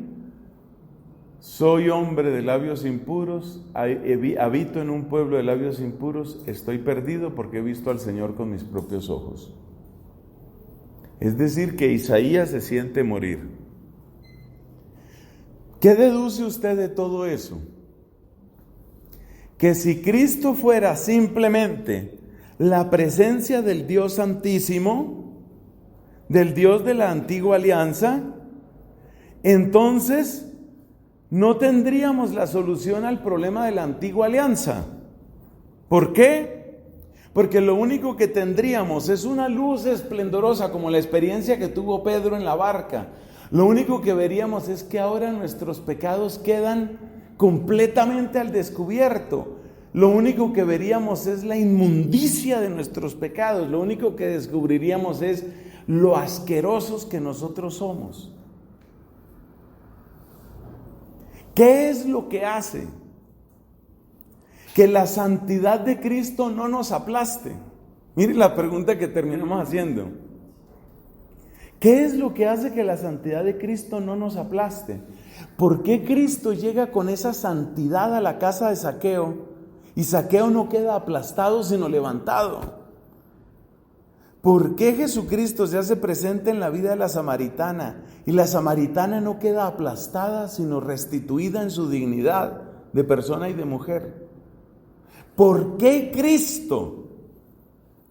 soy hombre de labios impuros, habito en un pueblo de labios impuros, estoy perdido porque he visto al Señor con mis propios ojos. Es decir, que Isaías se siente morir. ¿Qué deduce usted de todo eso? Que si Cristo fuera simplemente la presencia del Dios Santísimo, del Dios de la antigua alianza, entonces no tendríamos la solución al problema de la antigua alianza. ¿Por qué? Porque lo único que tendríamos es una luz esplendorosa, como la experiencia que tuvo Pedro en la barca. Lo único que veríamos es que ahora nuestros pecados quedan completamente al descubierto. Lo único que veríamos es la inmundicia de nuestros pecados. Lo único que descubriríamos es lo asquerosos que nosotros somos. ¿Qué es lo que hace que la santidad de Cristo no nos aplaste? Mire la pregunta que terminamos haciendo. ¿Qué es lo que hace que la santidad de Cristo no nos aplaste? ¿Por qué Cristo llega con esa santidad a la casa de Zaqueo y Zaqueo no queda aplastado sino levantado? ¿Por qué Jesucristo se hace presente en la vida de la samaritana y la samaritana no queda aplastada sino restituida en su dignidad de persona y de mujer? ¿Por qué Cristo?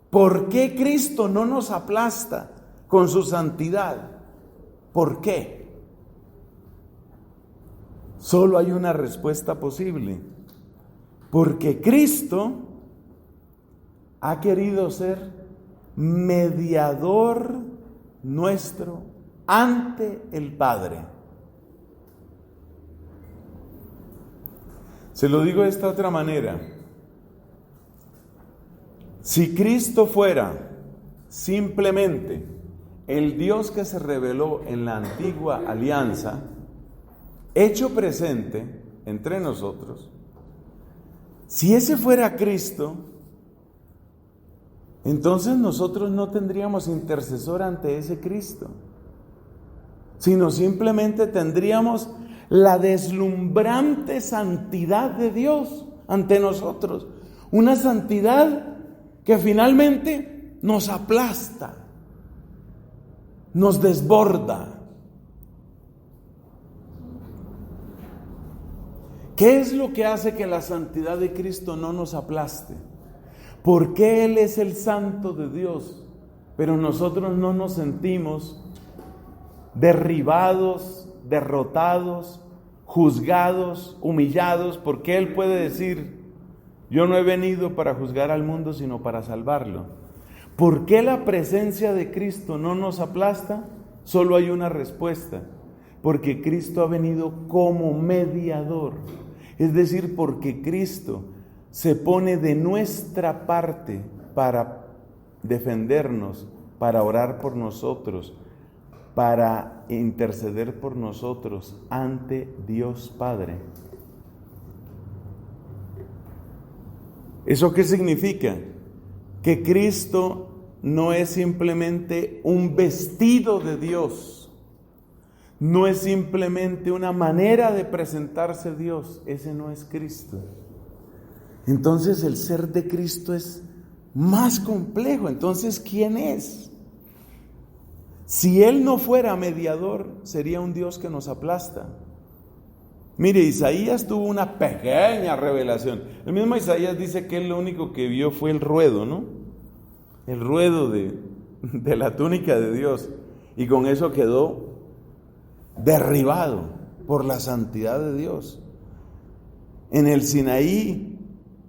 ¿Por qué Cristo no nos aplasta con su santidad? ¿Por qué? Solo hay una respuesta posible. Porque Cristo ha querido ser mediador nuestro ante el Padre. Se lo digo de esta otra manera. Si Cristo fuera simplemente el Dios que se reveló en la antigua alianza, hecho presente entre nosotros, si ese fuera Cristo, entonces nosotros no tendríamos intercesor ante ese Cristo, sino simplemente tendríamos la deslumbrante santidad de Dios ante nosotros. Una santidad que finalmente nos aplasta, nos desborda. ¿Qué es lo que hace que la santidad de Cristo no nos aplaste? Porque Él es el santo de Dios, pero nosotros no nos sentimos derribados, derrotados, juzgados, humillados, porque Él puede decir: yo no he venido para juzgar al mundo, sino para salvarlo. ¿Por qué la presencia de Cristo no nos aplasta? Solo hay una respuesta: porque Cristo ha venido como mediador. Es decir, porque Cristo se pone de nuestra parte para defendernos, para orar por nosotros, para interceder por nosotros ante Dios Padre. ¿Eso qué significa? Que Cristo no es simplemente un vestido de Dios, no es simplemente una manera de presentarse a Dios. Ese no es Cristo. Entonces el ser de Cristo es más complejo. Entonces, ¿quién es? Si Él no fuera mediador, sería un Dios que nos aplasta. Mire, Isaías tuvo una pequeña revelación. El mismo Isaías dice que él lo único que vio fue el ruedo, ¿no? El ruedo de la túnica de Dios. Y con eso quedó derribado por la santidad de Dios. En el Sinaí,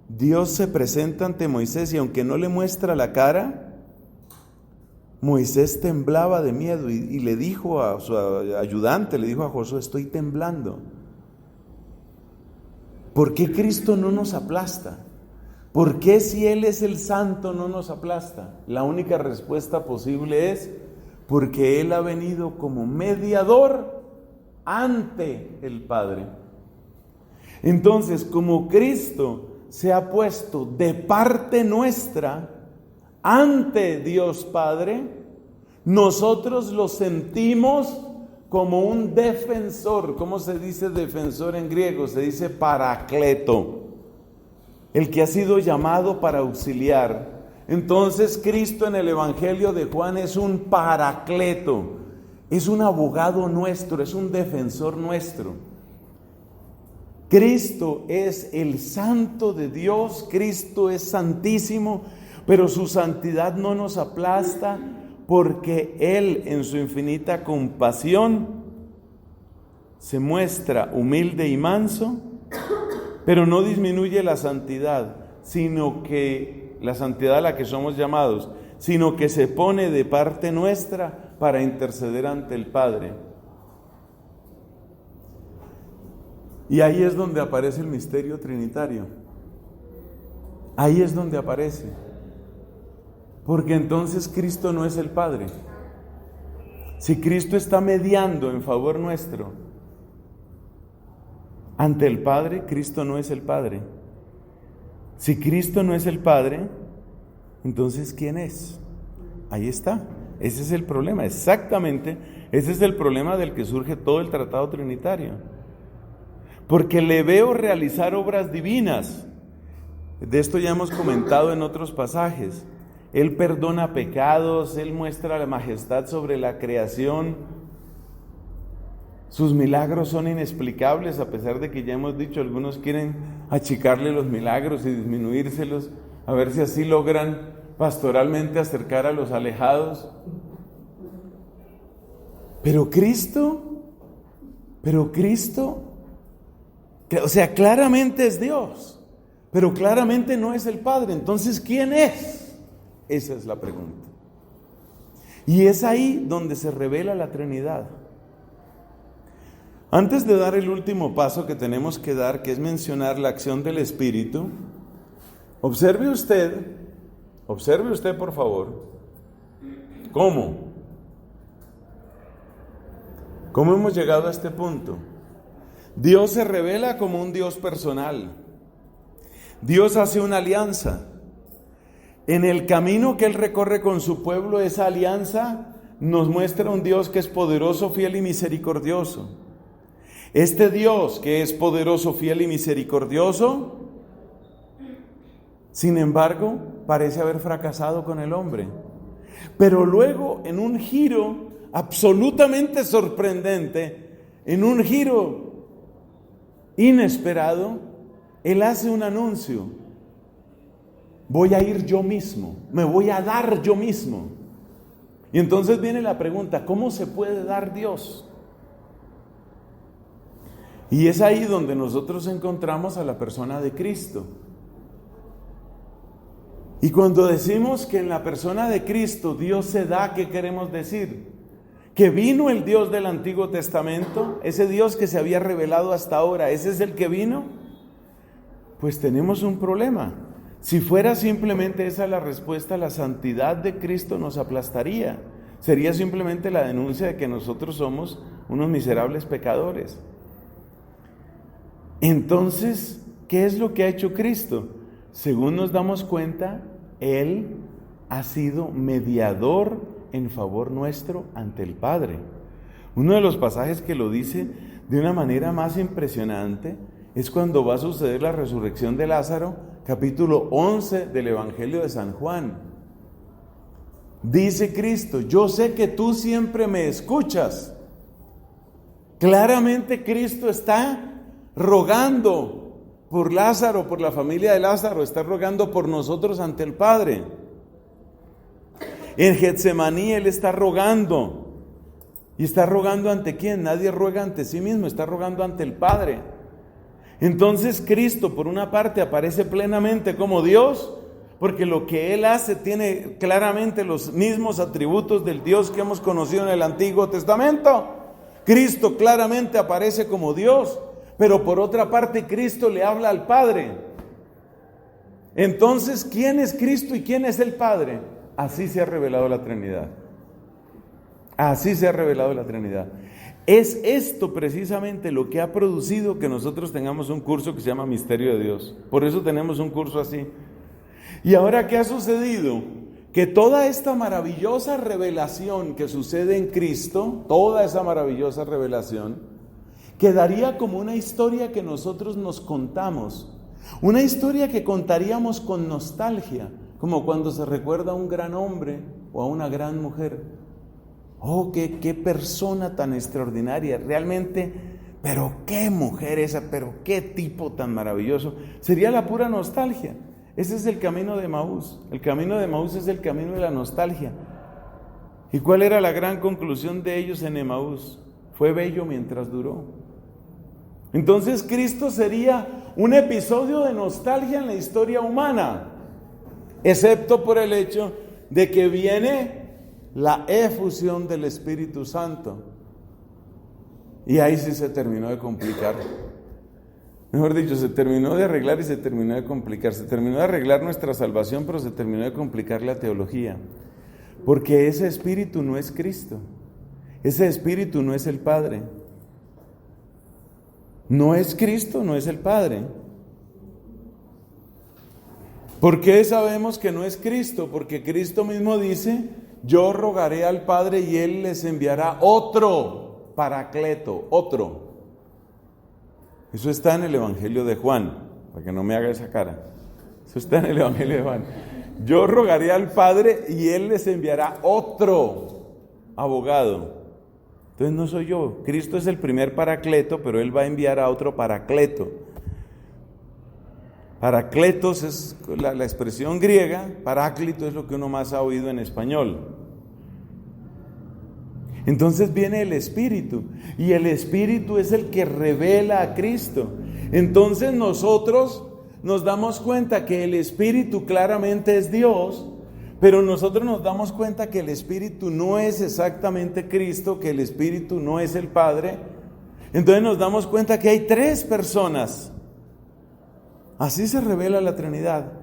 Dios se presenta ante Moisés y aunque no le muestra la cara, Moisés temblaba de miedo y le dijo a su ayudante, le dijo a Josué: estoy temblando. ¿Por qué Cristo no nos aplasta? ¿Por qué si Él es el santo no nos aplasta? La única respuesta posible es porque Él ha venido como mediador ante el Padre. Entonces, como Cristo se ha puesto de parte nuestra ante Dios Padre, nosotros lo sentimos como un defensor. ¿Cómo se dice defensor en griego? Se dice paracleto, el que ha sido llamado para auxiliar. Entonces Cristo en el Evangelio de Juan es un paracleto, es un abogado nuestro, es un defensor nuestro. Cristo es el santo de Dios, Cristo es santísimo, pero su santidad no nos aplasta, porque Él en su infinita compasión se muestra humilde y manso, pero no disminuye la santidad, sino que la santidad a la que somos llamados, sino que se pone de parte nuestra para interceder ante el Padre. Y ahí es donde aparece el misterio trinitario. Ahí es donde aparece. Porque entonces Cristo no es el Padre. Si Cristo está mediando en favor nuestro ante el Padre, Cristo no es el Padre. Si Cristo no es el Padre, entonces ¿quién es? Ahí está. Ese es el problema, exactamente. Ese es el problema del que surge todo el tratado trinitario. Porque le veo realizar obras divinas. De esto ya hemos comentado en otros pasajes. Él perdona pecados, Él muestra la majestad sobre la creación. Sus milagros son inexplicables, a pesar de que ya hemos dicho, algunos quieren achicarle los milagros y disminuírselos, a ver si así logran pastoralmente acercar a los alejados. Pero Cristo, o sea, claramente es Dios, pero claramente no es el Padre. Entonces, ¿quién es? Esa es la pregunta. Y es ahí donde se revela la Trinidad. Antes de dar el último paso que tenemos que dar, que es mencionar la acción del Espíritu, observe usted por favor, ¿cómo hemos llegado a este punto? Dios se revela como un Dios personal. Dios hace una alianza. En el camino que Él recorre con su pueblo, esa alianza nos muestra un Dios que es poderoso, fiel y misericordioso. Este Dios que es poderoso, fiel y misericordioso, sin embargo, parece haber fracasado con el hombre. Pero luego, en un giro absolutamente sorprendente, en un giro inesperado, Él hace un anuncio. Voy a ir yo mismo, me voy a dar yo mismo. Y entonces viene la pregunta, ¿cómo se puede dar Dios? Y es ahí donde nosotros encontramos a la persona de Cristo. Y cuando decimos que en la persona de Cristo Dios se da, ¿qué queremos decir? Que vino el Dios del Antiguo Testamento, ese Dios que se había revelado hasta ahora, ¿ese es el que vino? Pues tenemos un problema. Si fuera simplemente esa la respuesta, la santidad de Cristo nos aplastaría. Sería simplemente la denuncia de que nosotros somos unos miserables pecadores. Entonces, ¿qué es lo que ha hecho Cristo? Según nos damos cuenta, Él ha sido mediador en favor nuestro ante el Padre. Uno de los pasajes que lo dice de una manera más impresionante es cuando va a suceder la resurrección de Lázaro, capítulo 11 del Evangelio de San Juan. Dice Cristo, yo sé que tú siempre me escuchas. Claramente Cristo está rogando por Lázaro, por la familia de Lázaro, está rogando por nosotros ante el Padre. En Getsemaní Él está rogando. ¿Y está rogando ante quién? Nadie ruega ante sí mismo, está rogando ante el Padre. Entonces Cristo, por una parte, aparece plenamente como Dios, porque lo que Él hace tiene claramente los mismos atributos del Dios que hemos conocido en el Antiguo Testamento. Cristo claramente aparece como Dios, pero por otra parte Cristo le habla al Padre. Entonces, ¿quién es Cristo y quién es el Padre? Así se ha revelado la Trinidad. Así se ha revelado la Trinidad. Es esto precisamente lo que ha producido que nosotros tengamos un curso que se llama Misterio de Dios. Por eso tenemos un curso así. Y ahora, ¿qué ha sucedido? que toda esta maravillosa revelación que sucede en Cristo, toda esa maravillosa revelación, quedaría como una historia que nosotros nos contamos, una historia que contaríamos con nostalgia, como cuando se recuerda a un gran hombre o a una gran mujer. Oh, qué persona tan extraordinaria, realmente, pero qué mujer esa, pero qué tipo tan maravilloso. Sería la pura nostalgia. Ese es el camino de Emaús. El camino de Emaús es el camino de la nostalgia. ¿Y cuál era la gran conclusión de ellos en Emaús? Fue bello mientras duró. Entonces Cristo sería un episodio de nostalgia en la historia humana, excepto por el hecho de que viene la efusión del Espíritu Santo. Y ahí sí se terminó de complicar. Mejor dicho, se terminó de arreglar y se terminó de complicar. Se terminó de arreglar nuestra salvación, pero se terminó de complicar la teología. Porque ese Espíritu no es Cristo. Ese Espíritu no es el Padre. No es Cristo, no es el Padre. ¿Por qué sabemos que no es Cristo? Porque Cristo mismo dice: yo rogaré al Padre y Él les enviará otro Paracleto, otro. Eso está en el Evangelio de Juan, para que no me haga esa cara. Eso está en el Evangelio de Juan. Yo rogaré al Padre y Él les enviará otro abogado. Entonces no soy yo. Cristo es el primer Paracleto, pero Él va a enviar a otro Paracleto. Paracletos es la expresión griega, Paráclito es lo que uno más ha oído en español. Entonces viene el Espíritu, y el Espíritu es el que revela a Cristo. Entonces nosotros nos damos cuenta que el Espíritu claramente es Dios, pero nosotros nos damos cuenta que el Espíritu no es exactamente Cristo, que el Espíritu no es el Padre. Entonces nos damos cuenta que hay tres personas. Así se revela la Trinidad.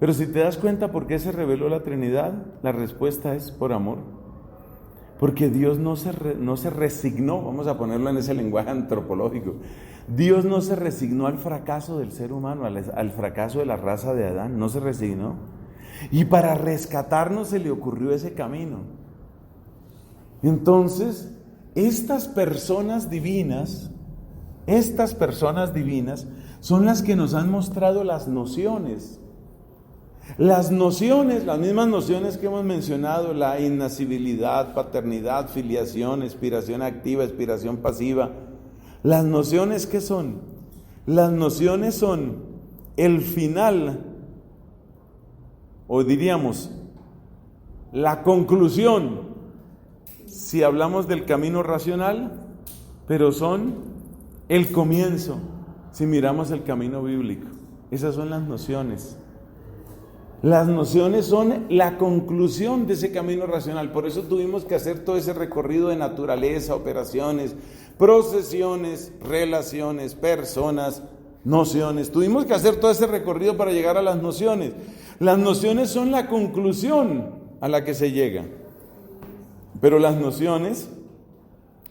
Pero si te das cuenta por qué se reveló la Trinidad, la respuesta es por amor. Porque Dios no se resignó, vamos a ponerlo en ese lenguaje antropológico, Dios no se resignó al fracaso del ser humano, al fracaso de la raza de Adán, no se resignó. Y para rescatarnos se le ocurrió ese camino. Entonces, estas personas divinas son las que nos han mostrado las nociones. Las nociones, las mismas nociones que hemos mencionado, la innacibilidad, paternidad, filiación, expiración activa, expiración pasiva. Las nociones, ¿qué son? Las nociones son el final, o diríamos, la conclusión, si hablamos del camino racional, pero son el comienzo, si miramos el camino bíblico. Esas son las nociones. Las nociones son la conclusión de ese camino racional. Por eso tuvimos que hacer todo ese recorrido de naturaleza, operaciones, procesiones, relaciones, personas, nociones. Tuvimos que hacer todo ese recorrido para llegar a las nociones. Las nociones son la conclusión a la que se llega. Pero las nociones,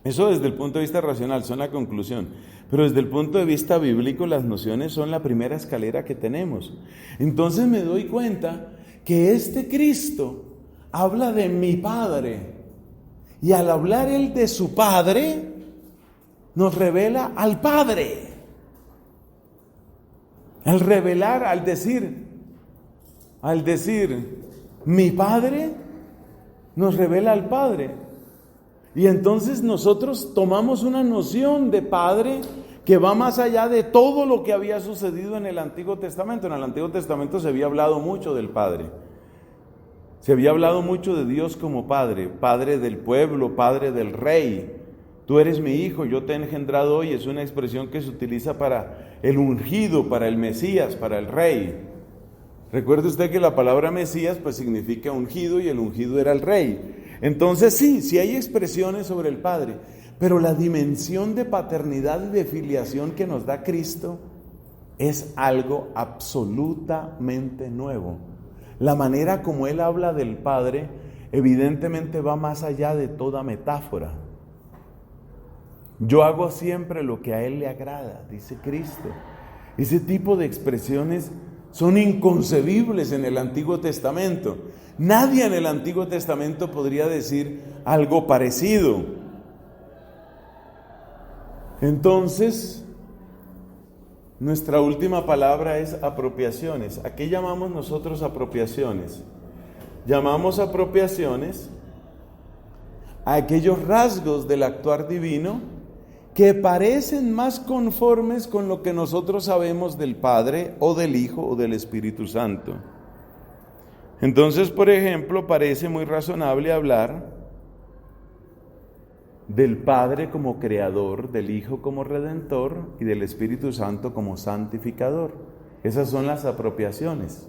eso desde el punto de vista racional, son la conclusión. Pero desde el punto de vista bíblico, las nociones son la primera escalera que tenemos. Entonces me doy cuenta que este Cristo habla de mi Padre. Y al hablar Él de su Padre, nos revela al Padre. Al revelar, al decir, mi Padre, nos revela al Padre. Y entonces nosotros tomamos una noción de Padre que va más allá de todo lo que había sucedido en el Antiguo Testamento. En el Antiguo Testamento se había hablado mucho del Padre. Se había hablado mucho de Dios como Padre, Padre del pueblo, Padre del rey. Tú eres mi hijo, yo te he engendrado hoy. Es una expresión que se utiliza para el ungido, para el Mesías, para el rey. Recuerde usted que la palabra Mesías pues significa ungido, y el ungido era el rey. Entonces sí hay expresiones sobre el Padre, pero la dimensión de paternidad y de filiación que nos da Cristo es algo absolutamente nuevo. La manera como Él habla del Padre evidentemente va más allá de toda metáfora. Yo hago siempre lo que a Él le agrada, dice Cristo. Ese tipo de expresiones son inconcebibles en el Antiguo Testamento. Nadie en el Antiguo Testamento podría decir algo parecido. Entonces, nuestra última palabra es apropiaciones. ¿A qué llamamos nosotros apropiaciones? Llamamos apropiaciones a aquellos rasgos del actuar divino que parecen más conformes con lo que nosotros sabemos del Padre o del Hijo o del Espíritu Santo. Entonces, por ejemplo, parece muy razonable hablar del Padre como creador, del Hijo como redentor y del Espíritu Santo como santificador. Esas son las apropiaciones.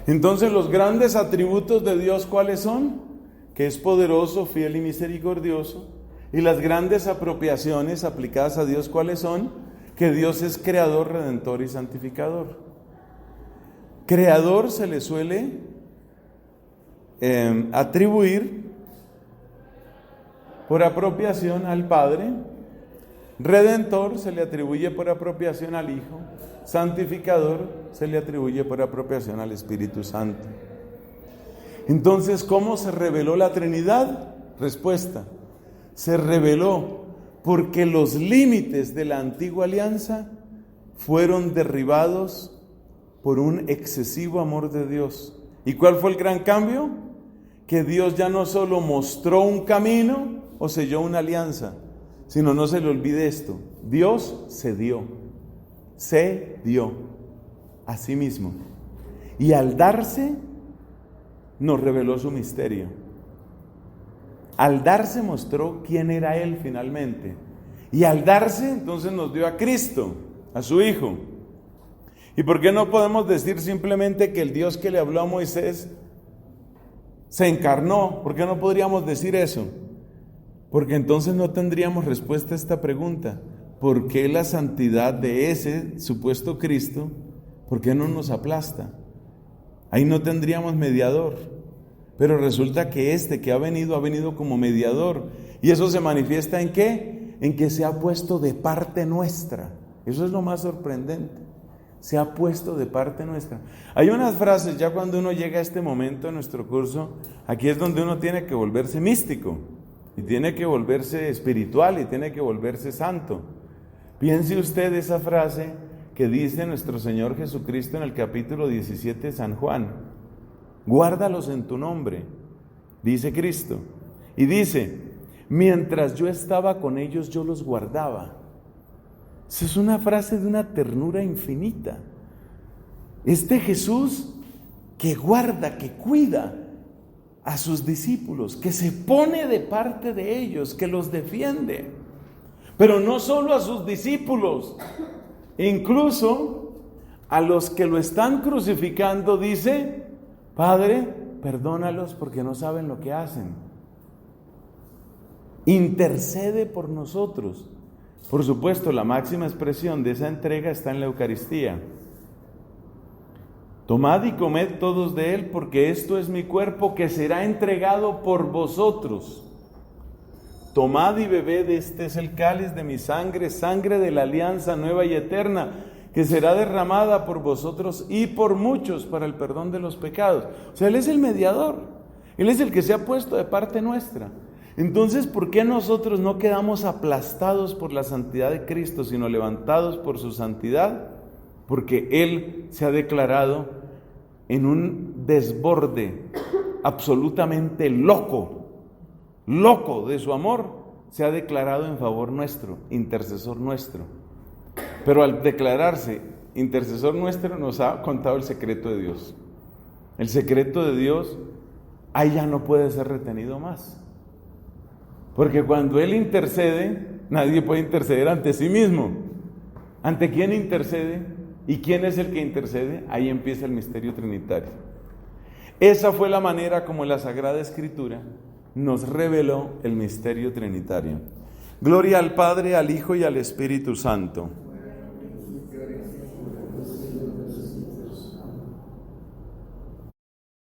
Entonces, los grandes atributos de Dios, ¿cuáles son? Que es poderoso, fiel y misericordioso. Y las grandes apropiaciones aplicadas a Dios, ¿cuáles son? Que Dios es creador, redentor y santificador. Creador se le suele atribuir por apropiación al Padre. Redentor se le atribuye por apropiación al Hijo. Santificador se le atribuye por apropiación al Espíritu Santo. Entonces, ¿cómo se reveló la Trinidad? Respuesta: se reveló porque los límites de la antigua alianza fueron derribados por un excesivo amor de Dios. ¿Y cuál fue el gran cambio? Que Dios ya no solo mostró un camino o selló una alianza, sino, no se le olvide esto, Dios se dio a sí mismo. Y al darse, nos reveló su misterio. Al darse mostró quién era Él finalmente. Y al darse, entonces nos dio a Cristo, a su Hijo. ¿Y por qué no podemos decir simplemente que el Dios que le habló a Moisés se encarnó? ¿Por qué no podríamos decir eso? Porque entonces no tendríamos respuesta a esta pregunta. ¿Por qué la santidad de ese supuesto Cristo, por qué no nos aplasta? Ahí no tendríamos mediador. Pero resulta que este que ha venido como mediador. ¿Y eso se manifiesta en qué? En que se ha puesto de parte nuestra. Eso es lo más sorprendente. Se ha puesto de parte nuestra. Hay unas frases, ya cuando uno llega a este momento en nuestro curso, aquí es donde uno tiene que volverse místico, y tiene que volverse espiritual, y tiene que volverse santo. Piense usted esa frase que dice nuestro Señor Jesucristo en el capítulo 17 de San Juan: guárdalos en tu nombre, dice Cristo. Y dice: mientras yo estaba con ellos, yo los guardaba. Esa es una frase de una ternura infinita. Este Jesús que guarda, que cuida a sus discípulos, que se pone de parte de ellos, que los defiende. Pero no solo a sus discípulos, incluso a los que lo están crucificando, dice: Padre, perdónalos porque no saben lo que hacen. Intercede por nosotros. Por supuesto, la máxima expresión de esa entrega está en la Eucaristía. Tomad y comed todos de él, porque esto es mi cuerpo que será entregado por vosotros. Tomad y bebed, este es el cáliz de mi sangre, sangre de la alianza nueva y eterna, que será derramada por vosotros y por muchos para el perdón de los pecados. O sea, Él es el mediador, Él es el que se ha puesto de parte nuestra. Entonces, ¿por qué nosotros no quedamos aplastados por la santidad de Cristo, sino levantados por su santidad? Porque Él se ha declarado en un desborde absolutamente loco de su amor, se ha declarado en favor nuestro, intercesor nuestro. Pero al declararse intercesor nuestro, nos ha contado el secreto de Dios. El secreto de Dios, ahí ya no puede ser retenido más. Porque cuando Él intercede, nadie puede interceder ante sí mismo. ¿Ante quién intercede? ¿Y quién es el que intercede? Ahí empieza el misterio trinitario. Esa fue la manera como la Sagrada Escritura nos reveló el misterio trinitario. Gloria al Padre, al Hijo y al Espíritu Santo.